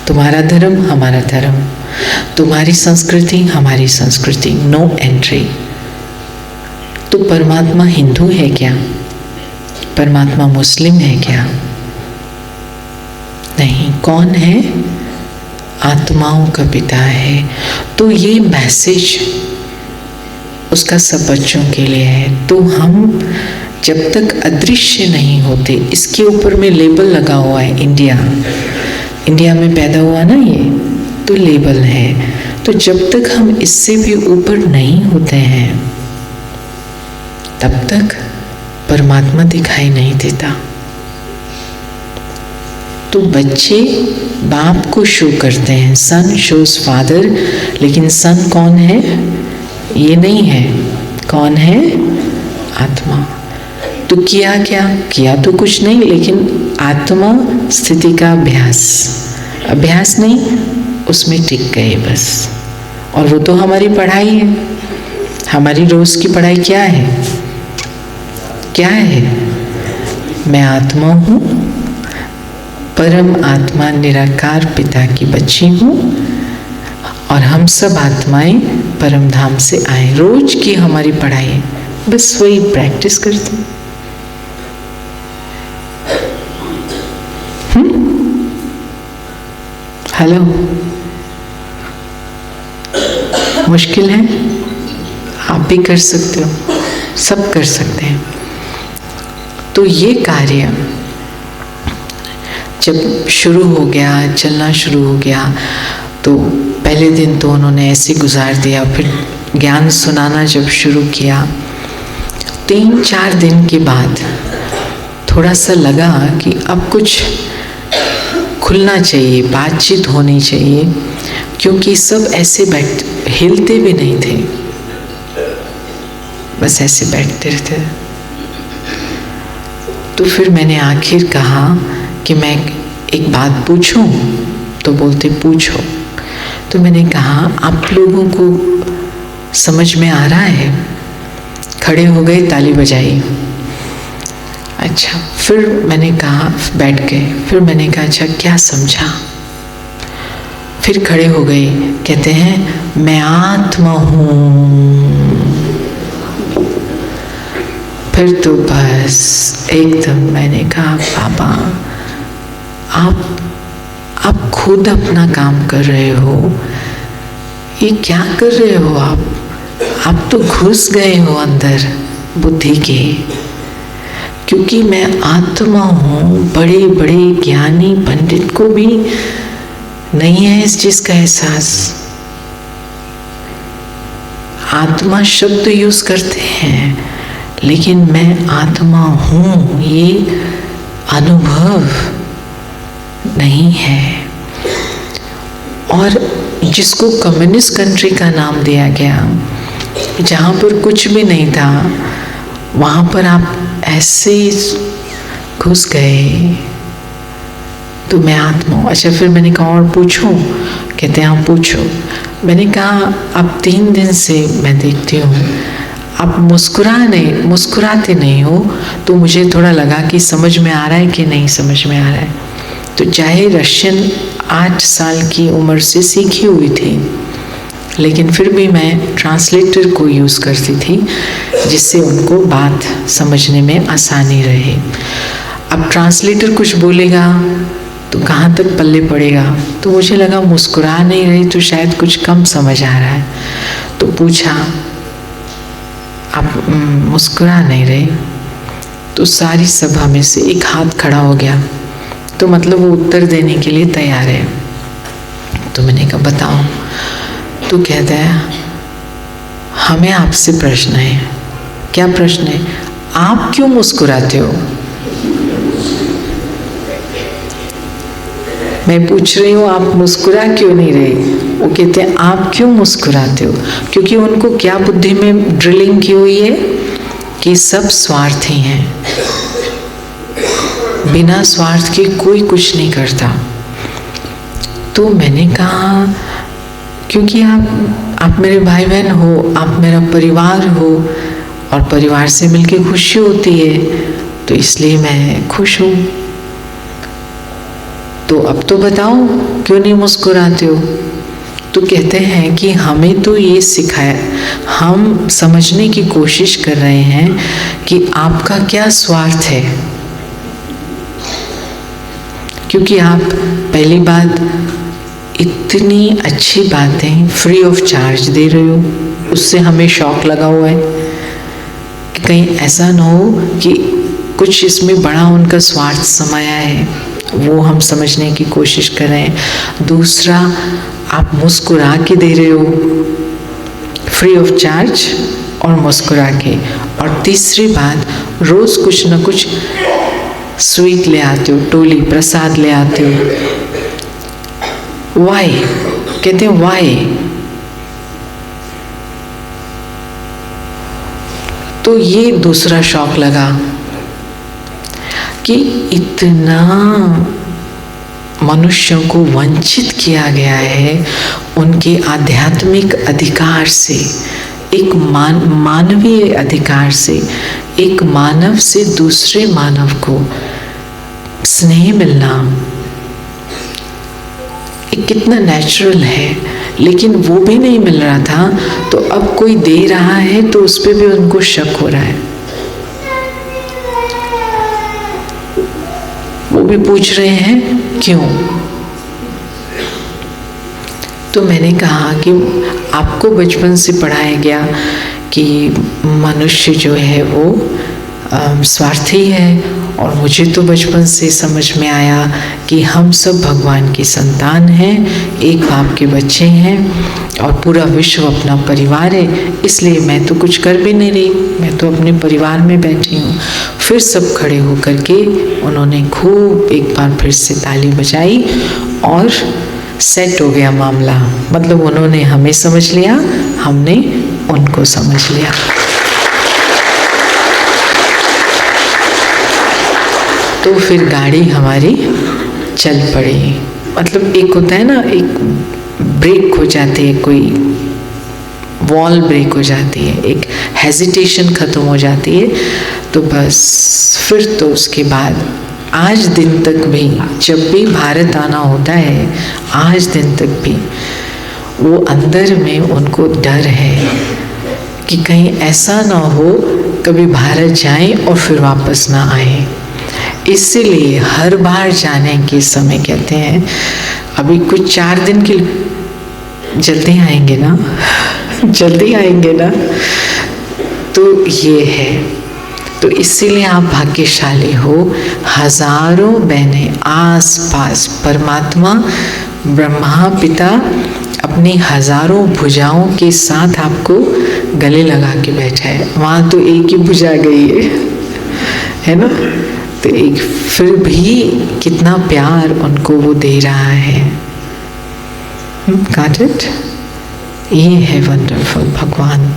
तुम्हारा धर्म, हमारा धर्म, तुम्हारी संस्कृति, हमारी संस्कृति, नो एंट्री। तो परमात्मा हिंदू है क्या? परमात्मा मुस्लिम है क्या? नहीं। कौन है? आत्माओं का पिता है। तो ये मैसेज उसका सब बच्चों के लिए है। तो हम जब तक अदृश्य नहीं होते, इसके ऊपर में लेबल लगा हुआ है इंडिया, इंडिया में पैदा हुआ ना ये, तो लेबल है। तो जब तक हम इससे भी ऊपर नहीं होते हैं, तब तक परमात्मा दिखाई नहीं देता। तो बच्चे बाप को शो करते हैं, सन शोज फादर, लेकिन सन कौन है? ये नहीं है। कौन है? आत्मा। तो किया क्या? किया तो कुछ नहीं, लेकिन आत्मा स्थिति का अभ्यास, अभ्यास नहीं, उसमें टिक गए बस। और वो तो हमारी पढ़ाई है। हमारी रोज की पढ़ाई क्या है? क्या है? मैं आत्मा हूँ, परम आत्मा निराकार पिता की बच्ची हूँ, और हम सब आत्माएं परम धाम से आए। रोज की हमारी पढ़ाई है, बस वही प्रैक्टिस करते हैं। हेलो, मुश्किल है? आप भी कर सकते हो, सब कर सकते हैं। तो ये कार्य जब शुरू हो गया, चलना शुरू हो गया, तो पहले दिन तो उन्होंने ऐसे गुजार दिया। फिर ज्ञान सुनाना जब शुरू किया, 3-4 दिन के बाद थोड़ा सा लगा कि अब कुछ खुलना चाहिए, बातचीत होनी चाहिए, क्योंकि सब ऐसे हिलते भी नहीं थे, बस ऐसे बैठते रहते। तो फिर मैंने आखिर कहा कि मैं एक बात पूछूं, तो बोलते पूछो। तो मैंने कहा आप लोगों को समझ में आ रहा है? खड़े हो गए, ताली बजाई। अच्छा, फिर मैंने कहा, बैठ गए। फिर मैंने कहा अच्छा क्या समझा? फिर खड़े हो गए, कहते हैं मैं आत्मा हूँ। फिर तो बस एकदम मैंने कहा बाबा आप खुद अपना काम कर रहे हो, ये क्या कर रहे हो आप तो घुस गए हो अंदर बुद्धि के। क्योंकि मैं आत्मा हूँ, बड़े बड़े ज्ञानी पंडित को भी नहीं है इस चीज का एहसास। आत्मा शब्द यूज करते हैं, लेकिन मैं आत्मा हूँ ये अनुभव नहीं है। और जिसको कम्युनिस्ट कंट्री का नाम दिया गया, जहाँ पर कुछ भी नहीं था, वहाँ पर आप ऐसे घुस गए। तो मैं आत्मा हूँ। अच्छा, फिर मैंने कहा और पूछूं? कहते हैं हाँ पूछो। मैंने कहा अब 3 दिन से मैं देखती हूँ आप मुस्कुराते नहीं हो, तो मुझे थोड़ा लगा कि समझ में आ रहा है कि नहीं समझ में आ रहा है। तो चाहे रशियन 8 साल की उम्र से सीखी हुई थी, लेकिन फिर भी मैं ट्रांसलेटर को यूज़ करती थी जिससे उनको बात समझने में आसानी रहे। अब ट्रांसलेटर कुछ बोलेगा तो कहाँ तक पल्ले पड़ेगा, तो मुझे लगा मुस्कुरा नहीं रही तो शायद कुछ कम समझ आ रहा है। तो पूछा आप मुस्कुरा नहीं रहे? तो सारी सभा में से एक हाथ खड़ा हो गया, तो मतलब वो उत्तर देने के लिए तैयार है। तो मैंने कहा बताओ। तो कहता है हमें आपसे प्रश्न है। क्या प्रश्न है? आप क्यों मुस्कुराते हो? मैं पूछ रही हूँ आप मुस्कुरा क्यों नहीं रहे? वो कहते हैं आप क्यों मुस्कुराते हो? क्योंकि उनको क्या बुद्धि में ड्रिलिंग की हुई है कि सब स्वार्थी हैं, बिना स्वार्थ के कोई कुछ नहीं करता। तो मैंने कहा क्योंकि आप मेरे भाई बहन हो, आप मेरा परिवार हो और परिवार से मिलके खुशी होती है, तो इसलिए मैं खुश हूँ। तो अब तो बताओ क्यों नहीं मुस्कुराते हो? तो कहते हैं कि हमें तो ये सिखाया, हम समझने की कोशिश कर रहे हैं कि आपका क्या स्वार्थ है। क्योंकि आप पहली बात इतनी अच्छी बातें फ्री ऑफ चार्ज दे रहे हो, उससे हमें शौक लगा हुआ है कि कहीं ऐसा ना हो कि कुछ इसमें बड़ा उनका स्वार्थ समाया है, वो हम समझने की कोशिश कर रहे हैं। दूसरा, आप मुस्कुरा के दे रहे हो, फ्री ऑफ चार्ज और मुस्कुरा के। और तीसरी बात, रोज कुछ ना कुछ स्वीट ले आते हो, टोली प्रसाद ले आते हो। वाई? कहते हैं वाई? तो ये दूसरा शौक लगा कि इतना मनुष्यों को वंचित किया गया है उनके आध्यात्मिक अधिकार से, एक मानवीय अधिकार से। एक मानव से दूसरे मानव को स्नेह मिलना एक कितना नेचुरल है, लेकिन वो भी नहीं मिल रहा था। तो अब कोई दे रहा है तो उस पर भी उनको शक हो रहा है। वो भी पूछ रहे हैं क्यों। तो मैंने कहा कि आपको बचपन से पढ़ाया गया कि मनुष्य जो है वो स्वार्थी है, और मुझे तो बचपन से समझ में आया कि हम सब भगवान की संतान हैं, एक बाप के बच्चे हैं और पूरा विश्व अपना परिवार है। इसलिए मैं तो कुछ कर भी नहीं रही, मैं तो अपने परिवार में बैठी हूँ। फिर सब खड़े होकर के उन्होंने खूब एक बार फिर से ताली बजाई और सेट हो गया मामला। मतलब उन्होंने हमें समझ लिया, हमने उनको समझ लिया। तो फिर गाड़ी हमारी चल पड़ी। मतलब एक होता है ना, एक ब्रेक हो जाती है, कोई वॉल ब्रेक हो जाती है, एक हेजिटेशन ख़त्म हो जाती है। तो बस फिर तो उसके बाद आज दिन तक भी जब भी भारत आना होता है, आज दिन तक भी वो अंदर में उनको डर है कि कहीं ऐसा ना हो कभी भारत जाएं और फिर वापस ना आए। इसलिए हर बार जाने के समय कहते हैं अभी कुछ 4 दिन के जल्दी आएंगे ना, जल्दी आएंगे ना। तो ये है, तो इसीलिए आप भाग्यशाली हो। हजारों बहनें आस पास, परमात्मा ब्रह्मा पिता अपनी हजारों भुजाओं के साथ आपको गले लगा के बैठा है। वहाँ तो एक ही भुजा गई है ना। तो एक फिर भी कितना प्यार उनको वो दे रहा है। Got it? ये है वंडरफुल भगवान।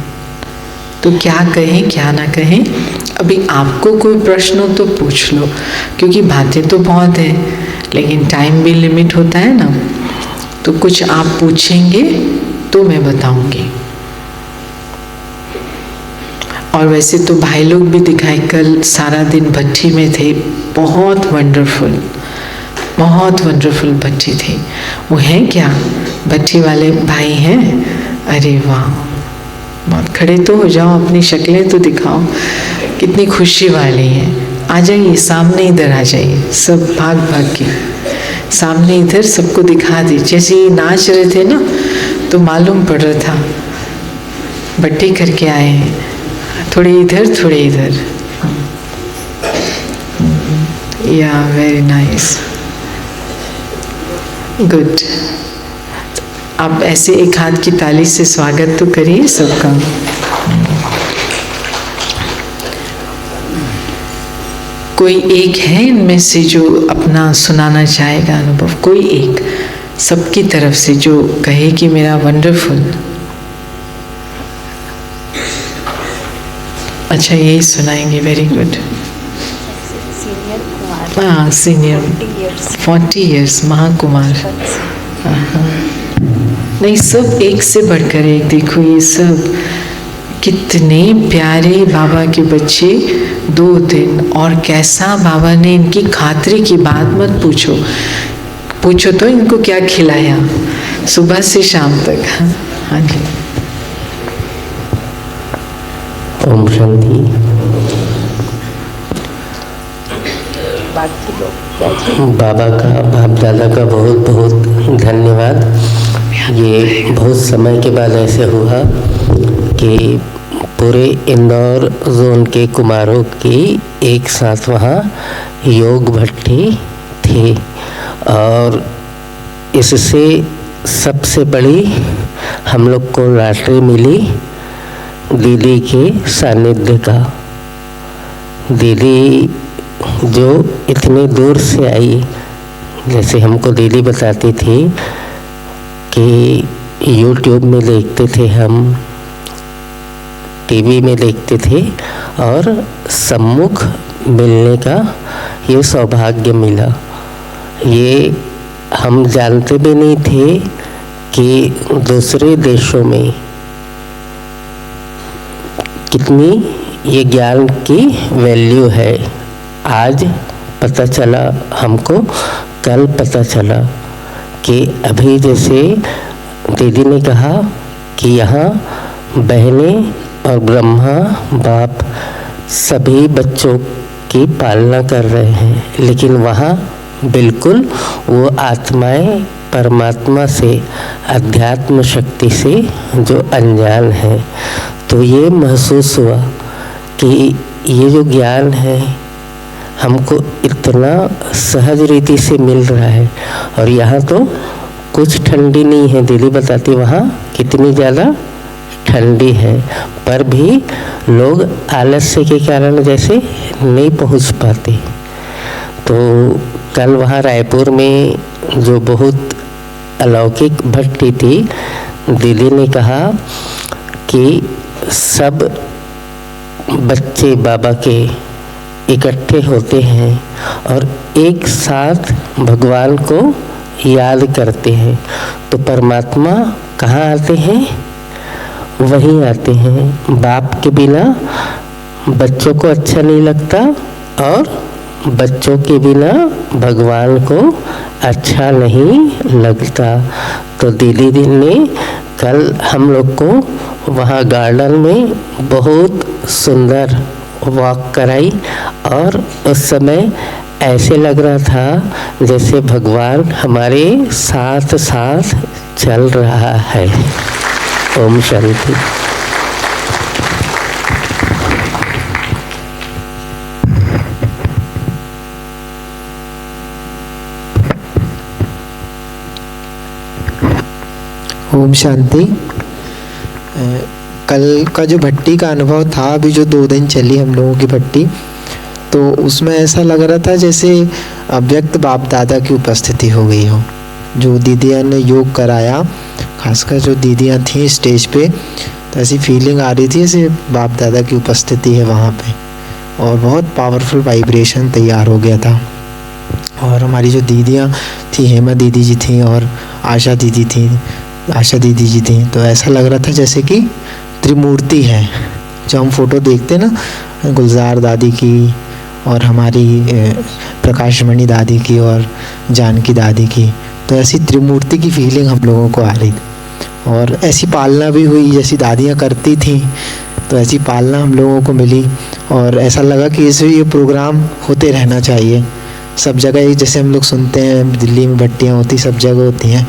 तो क्या कहें क्या ना कहें। अभी आपको कोई प्रश्न हो तो पूछ लो, क्योंकि बातें तो बहुत है लेकिन टाइम भी लिमिट होता है ना। तो कुछ आप पूछेंगे तो मैं बताऊंगी। और वैसे तो भाई लोग भी दिखाए, कल सारा दिन भट्टी में थे, बहुत वंडरफुल भट्टी थी। वो हैं क्या भट्टी वाले भाई हैं? अरे वाह, बहुत खड़े तो हो जाओ, अपनी शक्लें तो दिखाओ, कितनी खुशी वाली हैं। आ जाइए सामने, इधर आ जाइए, सब भाग भाग के सामने इधर सबको दिखा दी। जैसे ये नाच रहे थे ना तो मालूम पड़ रहा था भट्टी करके आए हैं, थोड़े इधर थोड़े इधर। या वेरी नाइस, गुड। आप ऐसे एक हाथ की ताली से स्वागत तो करिए सबका। कोई एक है इनमें से जो अपना सुनाना चाहेगा अनुभव? कोई एक सबकी तरफ से जो कहे कि मेरा वंडरफुल। अच्छा, यही सुनाएंगे, वेरी गुड। हाँ, सीनियर 40 इयर्स महाकुमार। नहीं, सब एक से बढ़कर एक। देखो ये सब कितने प्यारे बाबा के बच्चे, 2 दिन, और कैसा बाबा ने इनकी खातिरी की बात मत पूछो। पूछो तो इनको क्या खिलाया सुबह से शाम तक। हाँ जी, ओम शांति। बाबा का, बाप दादा का बहुत बहुत धन्यवाद। ये बहुत समय के बाद ऐसे हुआ कि पूरे इंदौर जोन के कुमारों की एक साथ वहाँ योग भट्टी थी, और इससे सबसे बड़ी हम लोग को लॉटरी मिली दीदी के सानिध्य का। दीदी जो इतने दूर से आई, जैसे हमको दीदी बताती थी कि YouTube में देखते थे हम, टीवी में देखते थे, और सम्मुख मिलने का ये सौभाग्य मिला। ये हम जानते भी नहीं थे कि दूसरे देशों में कितनी ये ज्ञान की वैल्यू है। आज पता चला हमको, कल पता चला कि अभी जैसे दीदी ने कहा कि यहाँ बहनें और ब्रह्मा बाप सभी बच्चों की पालना कर रहे हैं, लेकिन वहाँ बिल्कुल वो आत्माएं परमात्मा से, अध्यात्म शक्ति से जो अनजान है। तो ये महसूस हुआ कि ये जो ज्ञान है हमको इतना सहज रीति से मिल रहा है। और यहाँ तो कुछ ठंडी नहीं है, दीदी बताती वहाँ कितनी ज़्यादा ठंडी है, पर भी लोग आलस्य के कारण जैसे नहीं पहुँच पाते। तो कल वहाँ रायपुर में जो बहुत अलौकिक भट्टी थी, दीदी ने कहा कि सब बच्चे बाबा के इकट्ठे होते हैं और एक साथ भगवान को याद करते हैं। तो परमात्मा कहाँ आते हैं? वहीं आते हैं। बाप के बिना बच्चों को अच्छा नहीं लगता, और बच्चों के बिना भगवान को अच्छा नहीं लगता। तो दीदी ने कल हम लोग को वहाँ गार्डन में बहुत सुंदर वॉक कराई, और उस समय ऐसे लग रहा था जैसे भगवान हमारे साथ साथ चल रहा है। ओम शांति। ओम शांति। कल का जो भट्टी का अनुभव था, अभी जो 2 दिन चली हम लोगों की भट्टी, तो उसमें ऐसा लग रहा था जैसे अव्यक्त बाप दादा की उपस्थिति हो गई हो। जो दीदियाँ ने योग कराया, खासकर जो दीदियाँ थीं स्टेज पे, तो ऐसी फीलिंग आ रही थी जैसे बाप दादा की उपस्थिति है वहाँ पे, और बहुत पावरफुल वाइब्रेशन तैयार हो गया था। और हमारी जो दीदियाँ थी, हेमा दीदी जी थी और आशा दीदी जी थी, तो ऐसा लग रहा था जैसे कि त्रिमूर्ति है। जो हम फोटो देखते ना गुलजार दादी की और हमारी प्रकाशमणि दादी की और जानकी दादी की, तो ऐसी त्रिमूर्ति की फीलिंग हम लोगों को आ रही थी। और ऐसी पालना भी हुई जैसी दादियाँ करती थीं, तो ऐसी पालना हम लोगों को मिली। और ऐसा लगा कि ये प्रोग्राम होते रहना चाहिए सब जगह। जैसे हम लोग सुनते हैं दिल्ली में भट्टियाँ होती, सब जगह होती हैं,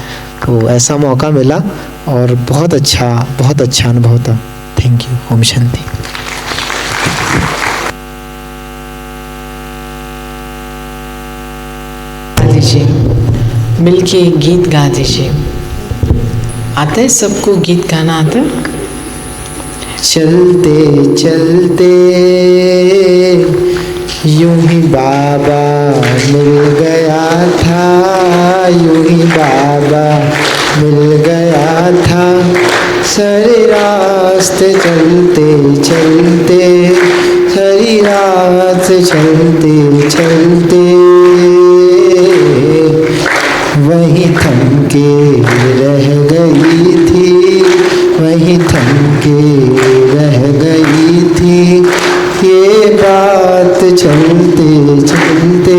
तो ऐसा मौका मिला और बहुत अच्छा अनुभव था। Thank you. ओम शांति। मिलके एक गीत गा दीजिए। आता है सबको गीत गाना आता है? चलते चलते यूं ही बाबा मिल गया था, यूं ही बाबा मिल गया था। सारे रास्ते चलते चलते, सारी रात चलते चलते वहीं थम के रह गई थी, वहीं थम के रह गई थी। ये बात चलते चलते,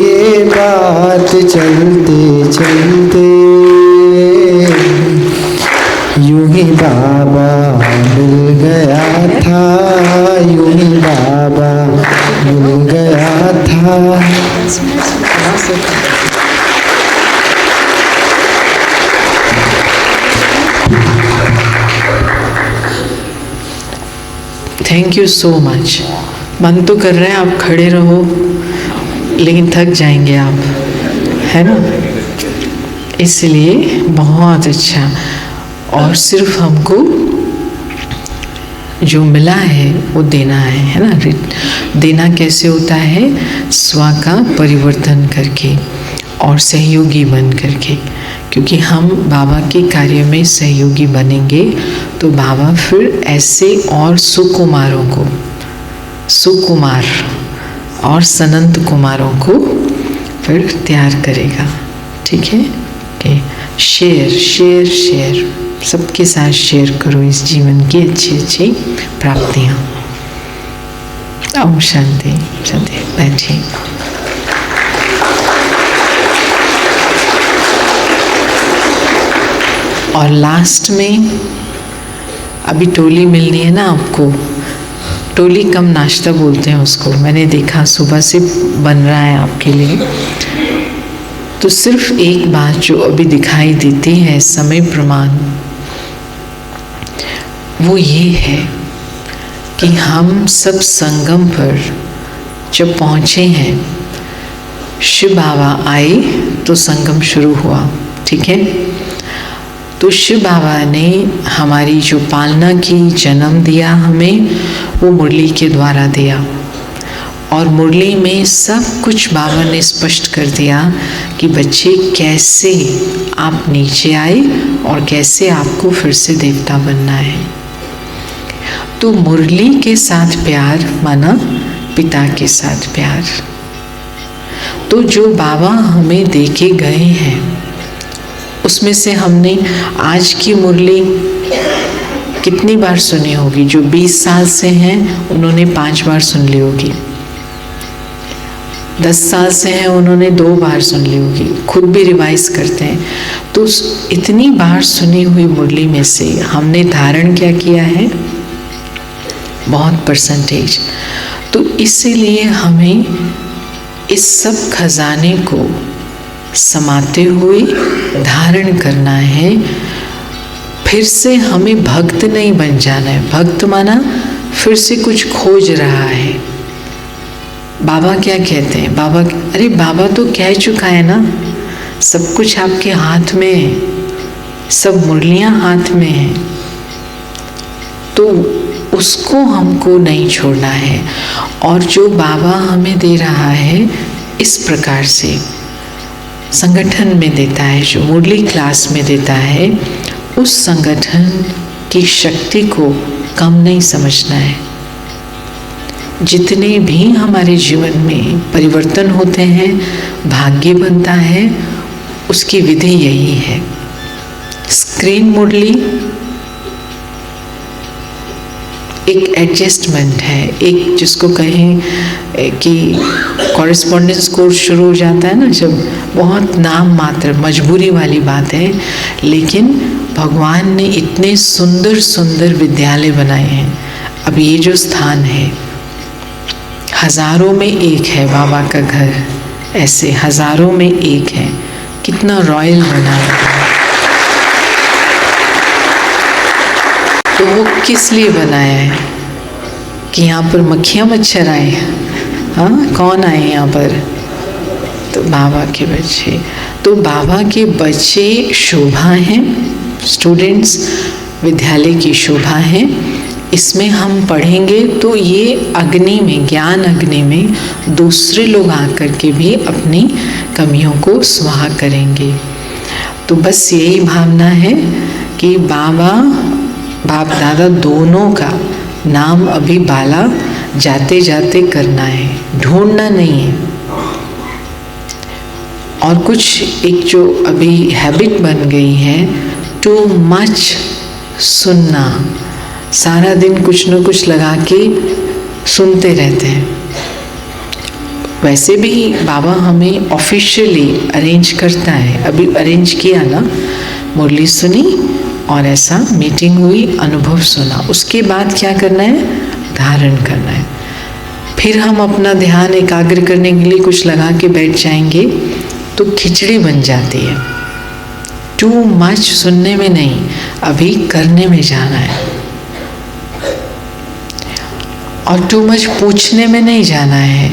ये बात चलते चलते यूं ही बाबा मिल गया था, यूं ही बाबा मिल गया था। Thank you so much. मन तो कर रहा है आप खड़े रहो, लेकिन थक जाएंगे आप, है ना? इसलिए बहुत अच्छा। और सिर्फ हमको जो मिला है वो देना है ना? देना कैसे होता है? स्व का परिवर्तन करके और सहयोगी बन करके। क्योंकि हम बाबा के कार्य में सहयोगी बनेंगे तो बाबा फिर ऐसे और सुकुमारों को, सुकुमार और सनंत कुमारों को फिर तैयार करेगा। ठीक है? शेयर शेयर शेयर, सबके साथ शेयर करो इस जीवन की अच्छी अच्छी प्राप्तियाँ। ओम शांति। शांति। बैठिए। और लास्ट में अभी टोली मिलनी है ना आपको। टोली कम नाश्ता बोलते हैं उसको, मैंने देखा सुबह से बन रहा है आपके लिए। तो सिर्फ एक बात जो अभी दिखाई देती है समय प्रमाण, वो ये है कि हम सब संगम पर जब पहुँचे हैं, शिव बाबा आए तो संगम शुरू हुआ। ठीक है? तो शिव बाबा ने हमारी जो पालना की, जन्म दिया हमें, वो मुरली के द्वारा दिया। और मुरली में सब कुछ बाबा ने स्पष्ट कर दिया कि बच्चे कैसे आप नीचे आए और कैसे आपको फिर से देवता बनना है। तो मुरली के साथ प्यार माना पिता के साथ प्यार। तो जो बाबा हमें दे के गए हैं उसमें से हमने आज की मुरली कितनी बार सुनी होगी? जो 20 साल से हैं उन्होंने 5 बार सुन ली होगी, 10 साल से हैं उन्होंने 2 बार सुन ली होगी, खुद भी रिवाइज करते हैं। तो इतनी बार सुनी हुई मुरली में से हमने धारण क्या किया है? बहुत परसेंटेज। तो इसीलिए हमें इस सब खजाने को समाते हुए धारण करना है। फिर से हमें भक्त नहीं बन जाना है। भक्त माना फिर से कुछ खोज रहा है। बाबा क्या कहते हैं? बाबा, अरे बाबा तो कह चुका है ना, सब कुछ आपके हाथ में है, सब मुरलियां हाथ में हैं। तो उसको हमको नहीं छोड़ना है। और जो बाबा हमें दे रहा है इस प्रकार से संगठन में देता है, जो मुरली क्लास में देता है, उस संगठन की शक्ति को कम नहीं समझना है। जितने भी हमारे जीवन में परिवर्तन होते हैं, भाग्य बनता है, उसकी विधि यही है। स्क्रीन मुरली एक एडजस्टमेंट है, एक जिसको कहें कि कॉरेस्पॉन्डेंस कोर्स शुरू हो जाता है ना, जब बहुत नाम मात्र मजबूरी वाली बात है, लेकिन भगवान ने इतने सुंदर सुंदर विद्यालय बनाए हैं। अब ये जो स्थान है, हजारों में एक है बाबा का घर, ऐसे हजारों में एक है। कितना रॉयल बना है। तो वो किस लिए बनाया है? कि यहाँ पर मक्खियाँ मच्छर आए? हाँ, कौन आए यहाँ पर? तो बाबा के बच्चे। तो बाबा के बच्चे शोभा हैं, स्टूडेंट्स विद्यालय की शोभा है। इसमें हम पढ़ेंगे तो ये अग्नि में, ज्ञान अग्नि में दूसरे लोग आकर के भी अपनी कमियों को स्वाहा करेंगे। तो बस यही भावना है कि बाबा बाप दादा दोनों का नाम अभी बाला जाते जाते करना है, ढूंढना नहीं है। और कुछ एक जो अभी हैबिट बन गई है, टू मच सुनना, सारा दिन कुछ न कुछ लगा के सुनते रहते हैं। वैसे भी बाबा हमें ऑफिशियली अरेंज करता है, अभी अरेंज किया ना, मुरली सुनी और ऐसा मीटिंग हुई, अनुभव सुना, उसके बाद क्या करना है? धारण करना है। फिर हम अपना ध्यान एकाग्र करने के लिए कुछ लगा के बैठ जाएंगे तो खिचड़ी बन जाती है। टू मच सुनने में नहीं, अभी करने में जाना है। और टू मच पूछने में नहीं जाना है,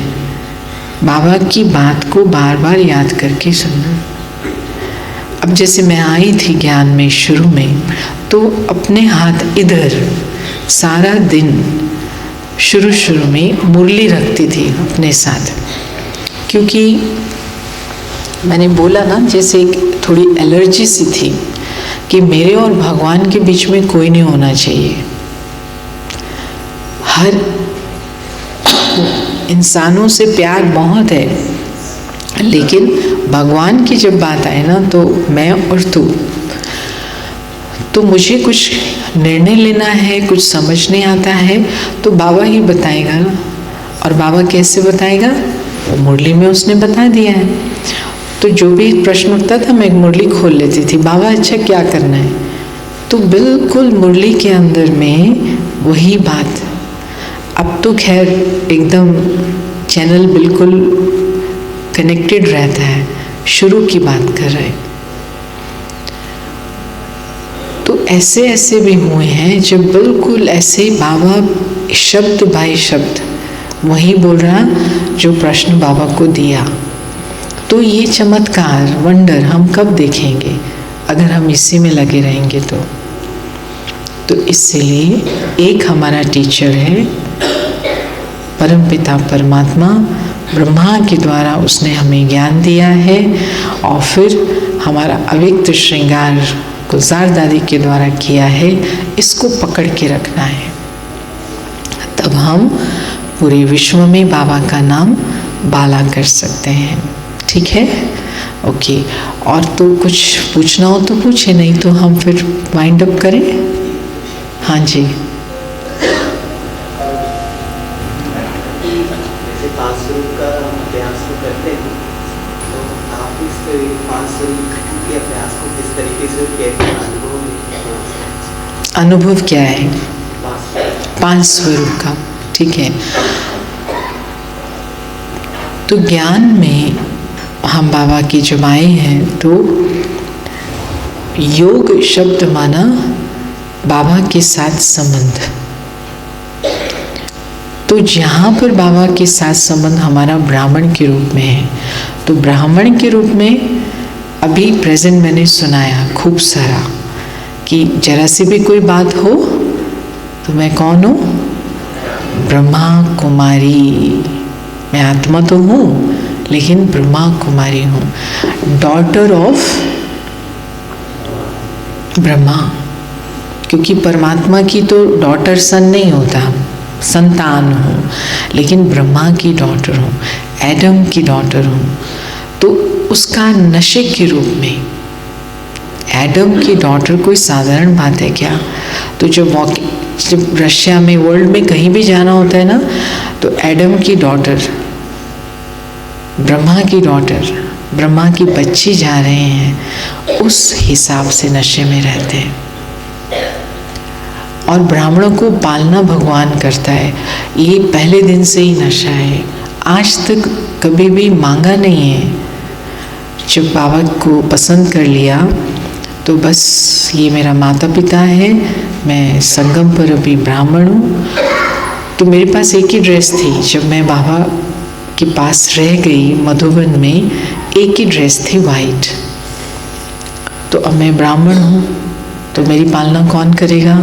बाबा की बात को बार बार याद करके सुनना। अब जैसे मैं आई थी ज्ञान में शुरू में, तो अपने हाथ इधर सारा दिन शुरू में मुरली रखती थी अपने साथ, क्योंकि मैंने बोला ना, जैसे एक थोड़ी एलर्जी सी थी कि मेरे और भगवान के बीच में कोई नहीं होना चाहिए। हर इंसानों से प्यार बहुत है, लेकिन भगवान की जब बात आए ना, तो मैं और तू, तो मुझे कुछ निर्णय लेना है, कुछ समझ नहीं आता है, तो बाबा ही बताएगा ना। और बाबा कैसे बताएगा? वो मुरली में उसने बता दिया है। तो जो भी प्रश्न उठता था, मैं एक मुरली खोल लेती थी, बाबा अच्छा क्या करना है? तो बिल्कुल मुरली के अंदर में वही बात। अब तो खैर एकदम चैनल बिल्कुल कनेक्टेड रहता है, शुरू की बात कर रहे। तो ऐसे ऐसे भी हुए हैं जब बिल्कुल ऐसे बाबा शब्द बाय शब्द वही बोल रहा जो प्रश्न बाबा को दिया। तो ये चमत्कार, वंडर हम कब देखेंगे अगर हम इसी में लगे रहेंगे तो इसलिए एक हमारा टीचर है परमपिता परमात्मा, ब्रह्मा के द्वारा उसने हमें ज्ञान दिया है, और फिर हमारा अव्यक्त श्रृंगार गुलजार दादी के द्वारा किया है। इसको पकड़ के रखना है, तब हम पूरे विश्व में बाबा का नाम बाला कर सकते हैं। ठीक है, ओके। और तो कुछ पूछना हो तो पूछे, नहीं तो हम फिर वाइंड अप करें। हाँ जी, अनुभव क्या है? 5 स्वरूप का। ठीक है, तो ज्ञान में हम बाबा की जब आए हैं तो योग शब्द माना बाबा के साथ संबंध। तो जहाँ पर बाबा के साथ संबंध हमारा ब्राह्मण के रूप में है, तो ब्राह्मण के रूप में अभी प्रेजेंट मैंने सुनाया खूब सारा कि जरा सी भी कोई बात हो तो मैं कौन हूँ? ब्रह्मा कुमारी। मैं आत्मा तो हूँ लेकिन ब्रह्मा कुमारी हूँ, डॉटर ऑफ ब्रह्मा। क्योंकि परमात्मा की तो डॉटर सन नहीं होता, संतान हूँ, लेकिन ब्रह्मा की डॉटर हूँ, एडम की डॉटर हूँ, तो उसका नशे के रूप में एडम की डॉटर कोई साधारण बात है क्या? तो जब रशिया में, वर्ल्ड में कहीं भी जाना होता है ना, तो एडम की डॉटर, ब्रह्मा की डॉटर, ब्रह्मा की बच्ची जा रहे हैं, उस हिसाब से नशे में रहते हैं। और ब्राह्मणों को पालना भगवान करता है, ये पहले दिन से ही नशा है, आज तक कभी भी मांगा नहीं है। जब बाबा को पसंद कर लिया तो बस ये मेरा माता पिता है, मैं संगम पर अभी ब्राह्मण हूँ। तो मेरे पास एक ही ड्रेस थी, जब मैं बाबा के पास रह गई मधुबन में, एक ही ड्रेस थी वाइट। तो अब मैं ब्राह्मण हूँ, तो मेरी पालना कौन करेगा?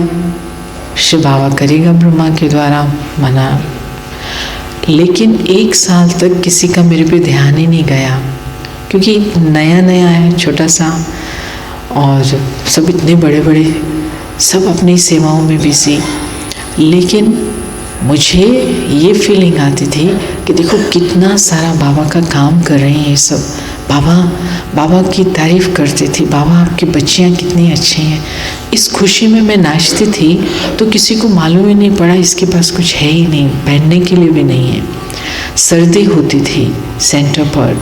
शिव बाबा करेगा ब्रह्मा के द्वारा, मना। लेकिन 1 साल तक किसी का मेरे पे ध्यान ही नहीं गया, क्योंकि नया नया है, छोटा सा, और सब इतने बड़े बड़े, सब अपनी सेवाओं में बिजी। लेकिन मुझे ये आती थी कि देखो कितना सारा बाबा का काम कर रहे हैं ये सब। बाबा की तारीफ करते थे, बाबा आपकी बच्चियाँ कितनी अच्छी हैं। इस खुशी में मैं नाचती थी, तो किसी को मालूम ही नहीं पड़ा इसके पास कुछ है ही नहीं, पहनने के लिए भी नहीं है। सर्दी होती थी सेंटर पर,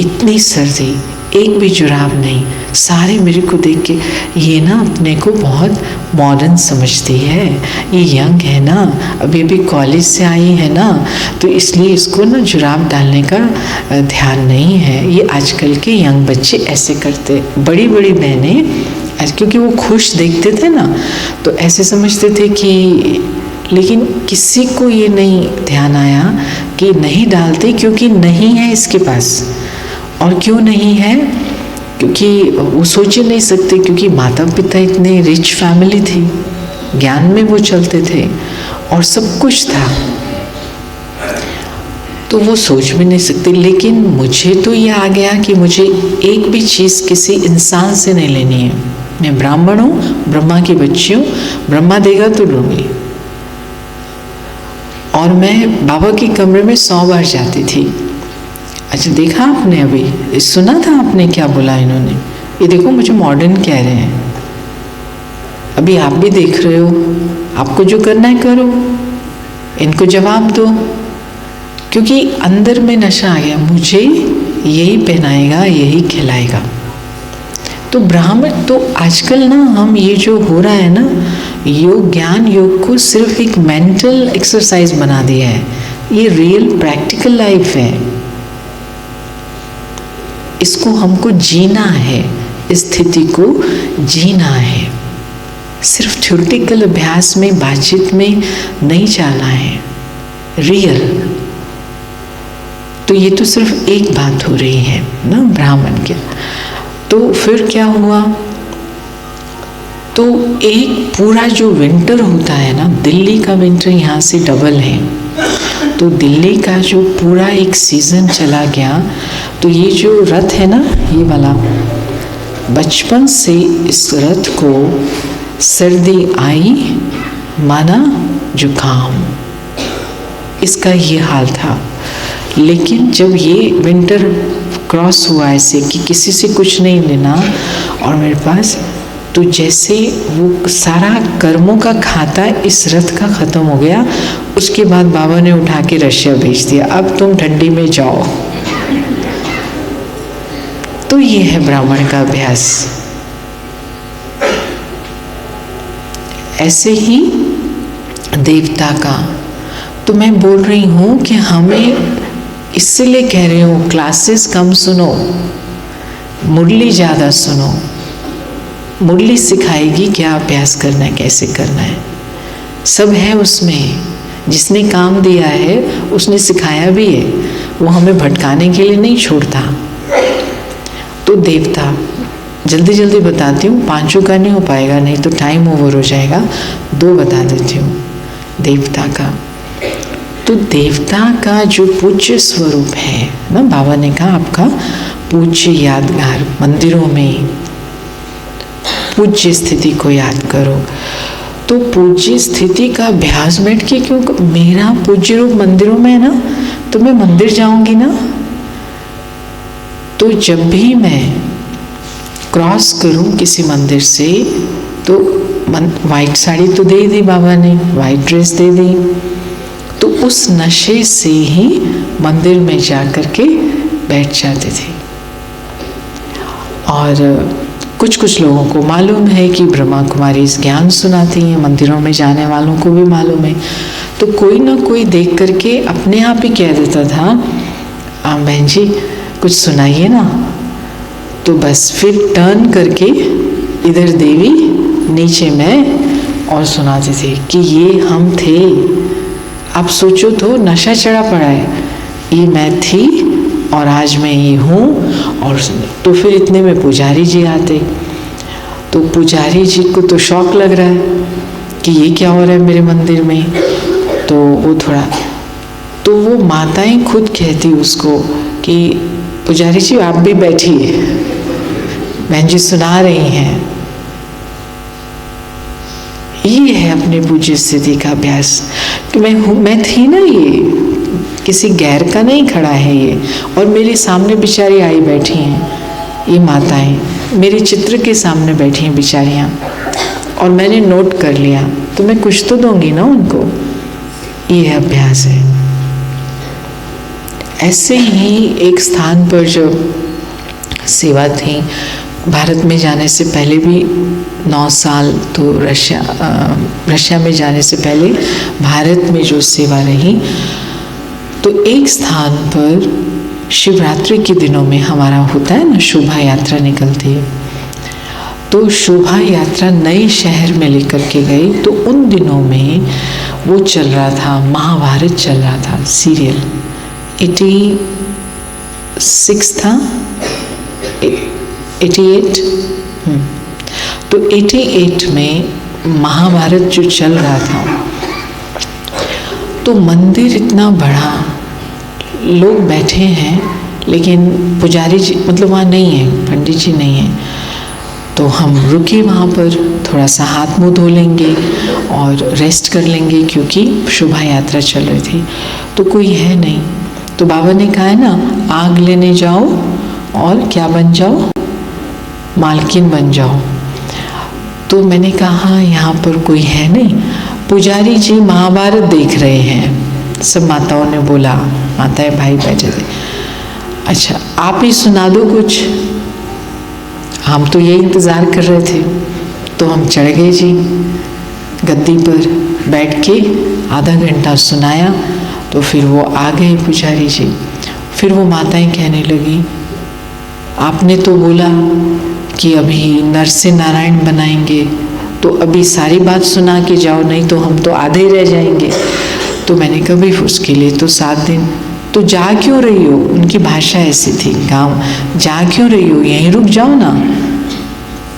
इतनी सर्दी, एक भी जुराब नहीं। सारे मेरे को देख के, ये ना अपने को बहुत मॉडर्न समझती है, ये यंग है ना, अभी कॉलेज से आई है ना, तो इसलिए इसको ना जुराब डालने का ध्यान नहीं है। ये आजकल के यंग बच्चे ऐसे करते, बड़ी बड़ी बहनें, क्योंकि वो खुश देखते थे ना, तो ऐसे समझते थे कि, लेकिन किसी को ये नहीं ध्यान आया कि नहीं डालते, क्योंकि नहीं है इसके पास। और क्यों नहीं है? क्योंकि वो सोच ही नहीं सकते, क्योंकि माता पिता इतने रिच फैमिली थी, ज्ञान में वो चलते थे और सब कुछ था, तो वो सोच भी नहीं सकते। लेकिन मुझे तो ये आ गया कि मुझे एक भी चीज़ किसी इंसान से नहीं लेनी है। मैं ब्राह्मण हूँ, ब्रह्मा की बच्ची हूँ, ब्रह्मा देगा तो लूँगी। और मैं बाबा के कमरे में 100 बार जाती थी। अच्छा, देखा आपने अभी, सुना था आपने क्या बोला इन्होंने? ये देखो मुझे मॉडर्न कह रहे हैं। अभी आप भी देख रहे हो, आपको जो करना है करो, इनको जवाब दो, क्योंकि अंदर में नशा आ गया, मुझे यही पहनाएगा, यही खिलाएगा। तो ब्राह्मण तो आजकल ना, हम ये जो हो रहा है ना, ज्ञान योग को सिर्फ एक मेंटल एक्सरसाइज बना दिया है। ये रियल प्रैक्टिकल लाइफ है, इसको हमको जीना है, इस स्थिति को जीना है। सिर्फ थ्योरेटिकल अभ्यास में, बातचीत में नहीं जाना है, रियल। तो ये तो सिर्फ एक बात हो रही है ना ब्राह्मण के। तो फिर क्या हुआ? तो एक पूरा जो विंटर होता है ना, दिल्ली का विंटर यहाँ से डबल है, तो दिल्ली का जो पूरा एक सीज़न चला गया। तो ये जो रथ है ना, ये वाला, बचपन से इस रथ को सर्दी आई माना जुकाम, इसका ये हाल था। लेकिन जब ये विंटर क्रॉस हुआ ऐसे कि किसी से कुछ नहीं लेना और मेरे पास, तो जैसे वो सारा कर्मों का खाता इस रथ का ख़त्म हो गया। उसके बाद बाबा ने उठा के रशिया भेज दिया, अब तुम ठंडी में जाओ। तो ये है ब्राह्मण का अभ्यास। ऐसे ही देवता का, तो मैं बोल रही हूँ कि हमें, इसलिए कह रही हूँ क्लासेस कम सुनो, मुरली ज़्यादा सुनो। मुरली सिखाएगी क्या अभ्यास करना है, कैसे करना है, सब है उसमें। जिसने काम दिया है उसने सिखाया भी है, वो हमें भटकाने के लिए नहीं छोड़ता। तो देवता, जल्दी जल्दी बताती हूँ, 5 का नहीं हो पाएगा, नहीं तो टाइम ओवर हो जाएगा, 2 बता देती हूँ देवता का। तो देवता का जो पूज्य स्वरूप है ना, बाबा ने कहा आपका पूज्य यादगार मंदिरों में, पूज्य स्थिति को याद करो। तो पूज्य स्थिति का अभ्यास बैठ के क्यों, मेरा पूज्य रूप मंदिरों में है ना, तो मैं मंदिर जाऊंगी ना, तो जब भी मैं क्रॉस करूं किसी मंदिर से, तो वाइट साड़ी तो दे दी बाबा ने, वाइट ड्रेस दे दी, तो उस नशे से ही मंदिर में जा कर के बैठ जाते थे। और कुछ कुछ लोगों को मालूम है कि ब्रह्मा कुमारी इस ज्ञान सुनाती हैं, मंदिरों में जाने वालों को भी मालूम है, तो कोई ना कोई देख करके अपने आप ही कह देता था, बहन जी कुछ सुनाइए ना। तो बस फिर टर्न करके इधर देवी नीचे मैं और सुनाते थे कि ये हम थे। आप सोचो तो नशा चढ़ा पड़ा है, ये मैं थी और आज मैं ये हूँ। और तो फिर इतने में पुजारी जी आते, तो पुजारी जी को तो शौक लग रहा है कि ये क्या हो रहा है मेरे मंदिर में। तो वो थोड़ा, तो वो माताएं खुद कहती उसको कि पुजारी जी आप भी बैठिए, बहन जी सुना रही हैं। ये है अपने पूज्य स्थिति का अभ्यास कि मैं थी ना, ये किसी गैर का नहीं खड़ा है ये, और मेरे सामने बेचारी आई बैठी हैं, ये माताएं मेरे चित्र के सामने बैठी हैं बेचारियां, और मैंने नोट कर लिया, तो मैं कुछ तो दूंगी ना उनको। ये अभ्यास है। ऐसे ही एक स्थान पर जो सेवा थी, भारत में जाने से पहले भी 9 साल, तो रशिया में जाने से पहले भारत में जो सेवा रही, तो एक स्थान पर शिवरात्रि के दिनों में हमारा होता है ना, शोभा यात्रा निकलती है। तो शोभा यात्रा नए शहर में लेकर के गई, तो उन दिनों में वो चल रहा था, महाभारत चल रहा था सीरियल, 86 था, 88, तो 88 में महाभारत जो चल रहा था, तो मंदिर इतना बड़ा, लोग बैठे हैं, लेकिन पुजारी जी मतलब वहाँ नहीं है, पंडित जी नहीं है। तो हम रुके वहाँ पर, थोड़ा सा हाथ मुंह धो लेंगे और रेस्ट कर लेंगे, क्योंकि शोभा यात्रा चल रही थी। तो कोई है नहीं, तो बाबा ने कहा है ना, आग लेने जाओ और क्या बन जाओ, मालकिन बन जाओ। तो मैंने कहा यहाँ पर कोई है नहीं, पुजारी जी महाभारत देख रहे हैं। सब माताओं ने बोला, माताएं भाई बैठे थे, अच्छा आप ही सुना दो कुछ, हम तो ये इंतज़ार कर रहे थे। तो हम चढ़ गए जी गद्दी पर, बैठ के आधा घंटा सुनाया। तो फिर वो आ गए पुजारी जी, फिर वो माताएं कहने लगी, आपने तो बोला कि अभी नर से नारायण बनाएंगे, तो अभी सारी बात सुना के जाओ, नहीं तो हम तो आधे रह जाएंगे। तो मैंने कहा भाई उसके लिए तो 7 दिन, तो जा क्यों रही हो, उनकी भाषा ऐसी थी गांव, जा क्यों रही हो, यहीं रुक जाओ ना।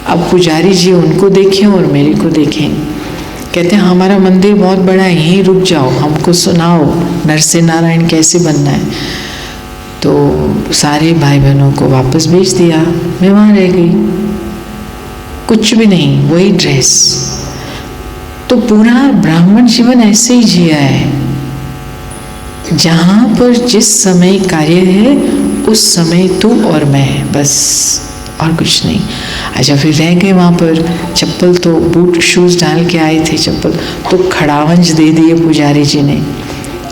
अब पुजारी जी उनको देखें और मेरे को देखें, कहते हैं हमारा मंदिर बहुत बड़ा है, यहीं रुक जाओ, हमको सुनाओ नर से नारायण कैसे बनना है। तो सारे भाई बहनों को वापस भेज दिया, मैं वहाँ रह गई, कुछ भी नहीं, वही ड्रेस। तो पूरा ब्राह्मण जीवन ऐसे ही जिया है, जहाँ पर जिस समय कार्य है उस समय तू और मैं, बस और कुछ नहीं। अच्छा फिर रह गए वहाँ पर, चप्पल तो बूट शूज़ डाल के आए थे, चप्पल तो खड़ावंज दे दिए पुजारी जी ने।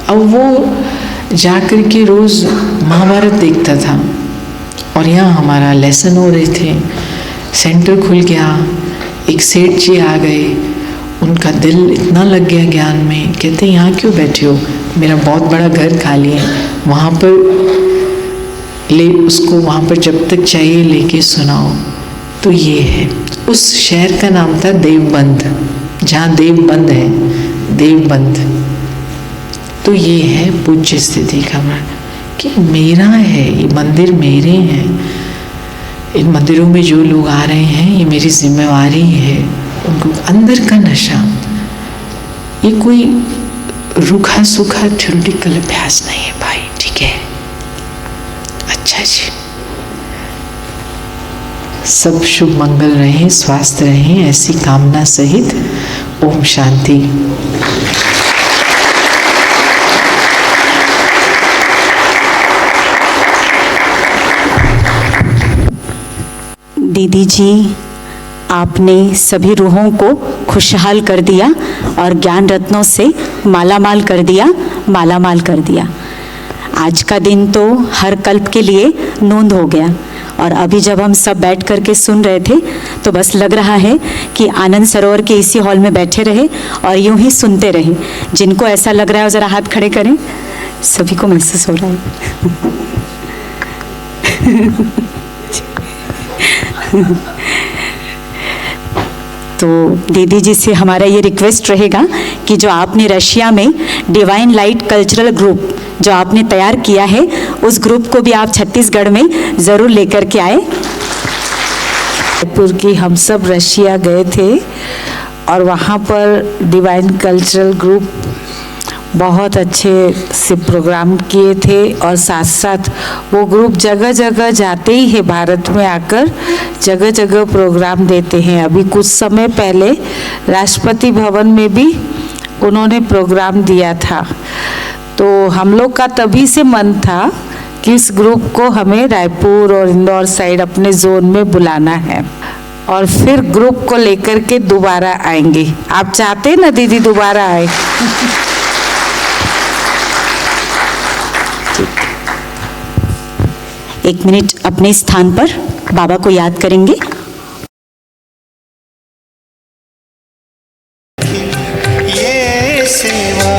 अब वो जा कर के रोज़ महाभारत देखता था, और यहाँ हमारा लेसन हो रहे थे, सेंटर खुल गया, एक सेठ जी आ गए, उनका दिल इतना लग गया ज्ञान में, कहते यहाँ क्यों बैठे हो, मेरा बहुत बड़ा घर खाली है, वहाँ पर ले उसको, वहाँ पर जब तक चाहिए लेके सुनाओ। तो ये है, उस शहर का नाम था देवबंद, जहाँ देवबंद है, देवबंद। तो ये है पूज्य स्थिति का कि मेरा है, ये मंदिर मेरे हैं, इन मंदिरों में जो लोग आ रहे हैं ये मेरी जिम्मेवारी है। उनको अंदर का नशा, ये कोई रूखा सूखा थ्योरेटिकल अभ्यास नहीं है भाई, ठीक है। अच्छा जी, सब शुभ मंगल रहें, स्वस्थ रहें, ऐसी कामना सहित ओम शांति। दीदी जी, आपने सभी रूहों को खुशहाल कर दिया और ज्ञान रत्नों से मालामाल कर दिया। आज का दिन तो हर कल्प के लिए नूंद हो गया। और अभी जब हम सब बैठ कर के सुन रहे थे तो बस लग रहा है कि आनंद सरोवर के इसी हॉल में बैठे रहे और यूं ही सुनते रहे। जिनको ऐसा लग रहा है ज़रा हाथ खड़े करें, सभी को महसूस हो रहा है। तो दीदी जी से हमारा ये रिक्वेस्ट रहेगा कि जो आपने रशिया में डिवाइन लाइट कल्चरल ग्रुप जो आपने तैयार किया है, उस ग्रुप को भी आप छत्तीसगढ़ में ज़रूर लेकर के आए। जयपुर की हम सब रशिया गए थे और वहाँ पर डिवाइन कल्चरल ग्रुप बहुत अच्छे से प्रोग्राम किए थे और साथ साथ वो ग्रुप जगह जगह जाते ही है, भारत में आकर जगह जगह प्रोग्राम देते हैं। अभी कुछ समय पहले राष्ट्रपति भवन में भी उन्होंने प्रोग्राम दिया था। तो हम लोग का तभी से मन था कि इस ग्रुप को हमें रायपुर और इंदौर साइड अपने जोन में बुलाना है और फिर ग्रुप को लेकर के दोबारा आएंगे। आप चाहते हैं ना दीदी दोबारा आए? एक मिनट अपने स्थान पर बाबा को याद करेंगे। ये सेवा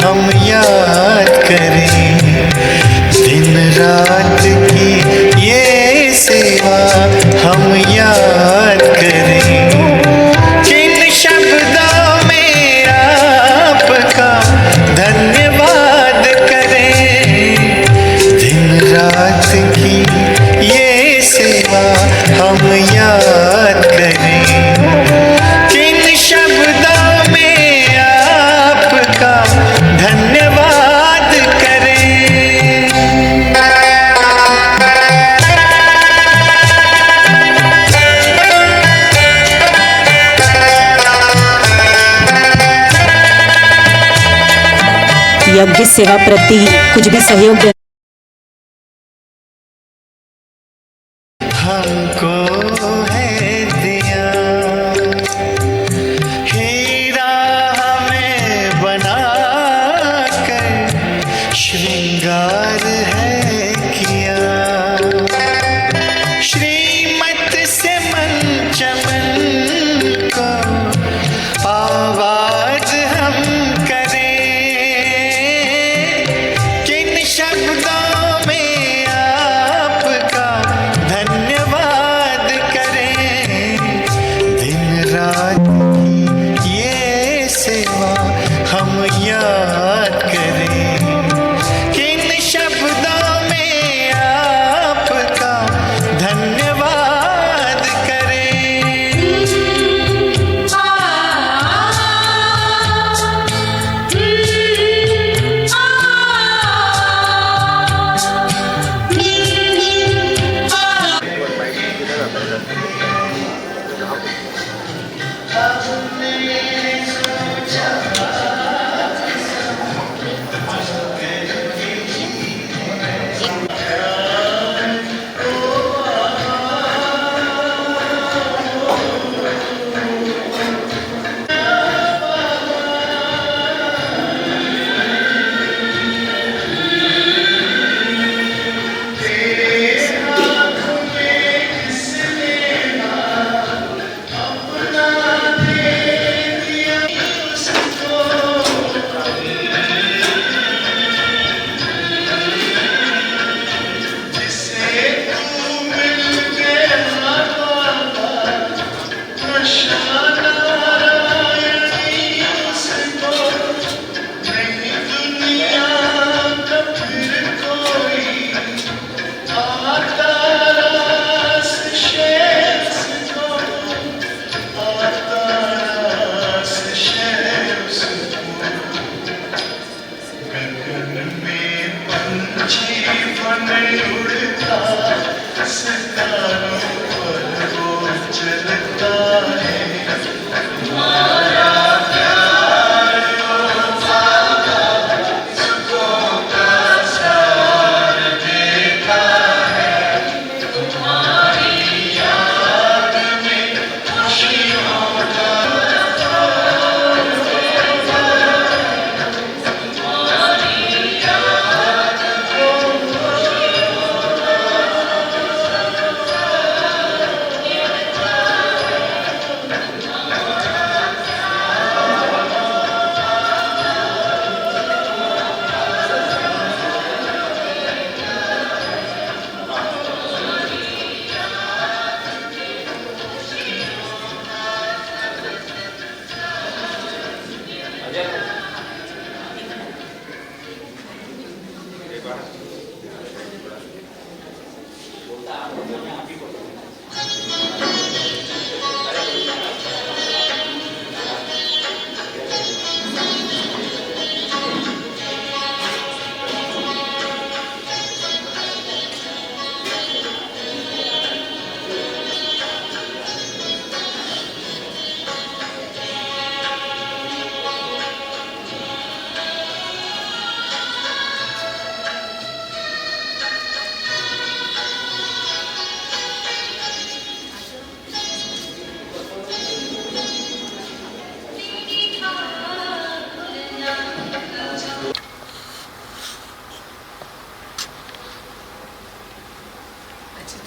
हम याद करें, दिन रात की ये सेवा हम याद करें। किन शब्दों में आपका धन्यवाद करें, दिन रात की ये सेवा हम याद करें। किन शब्दों में आपका धन्यवाद करें। यज्ञ सेवा प्रति कुछ भी सहयोग देना हमको है दिया हीरा हमें बना कर श्रृंगार है किया। श्रीमत से मन चमन को आवाज हम करें। किन शब्दों में आपका धन्यवाद करें, दिन रात की ये सेवा हम याद करें। किन शब्दों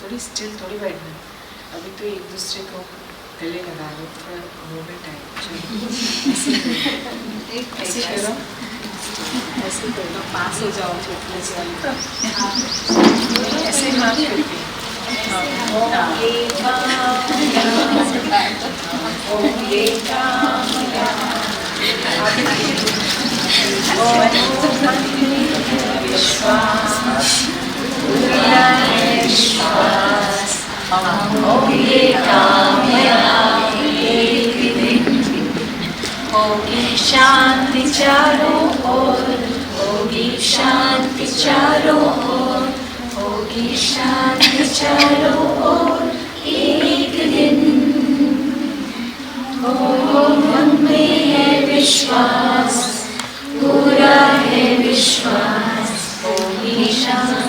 थोड़ी स्टिल थोड़ी बैठना। अभी तो एक दूसरे को गले लगा लो, थोड़ा मूवमेंट आए। ऐसे करो, ऐसे करो, पास हो जाओ छोटे से, ऐसे हाथ करके। होगी शांति चारों ओर, होगी शांति चारों ओर, होगी शांति चारों ओर एक दिन। हो मन में है विश्वास, पूरा है विश्वास, होगी शांति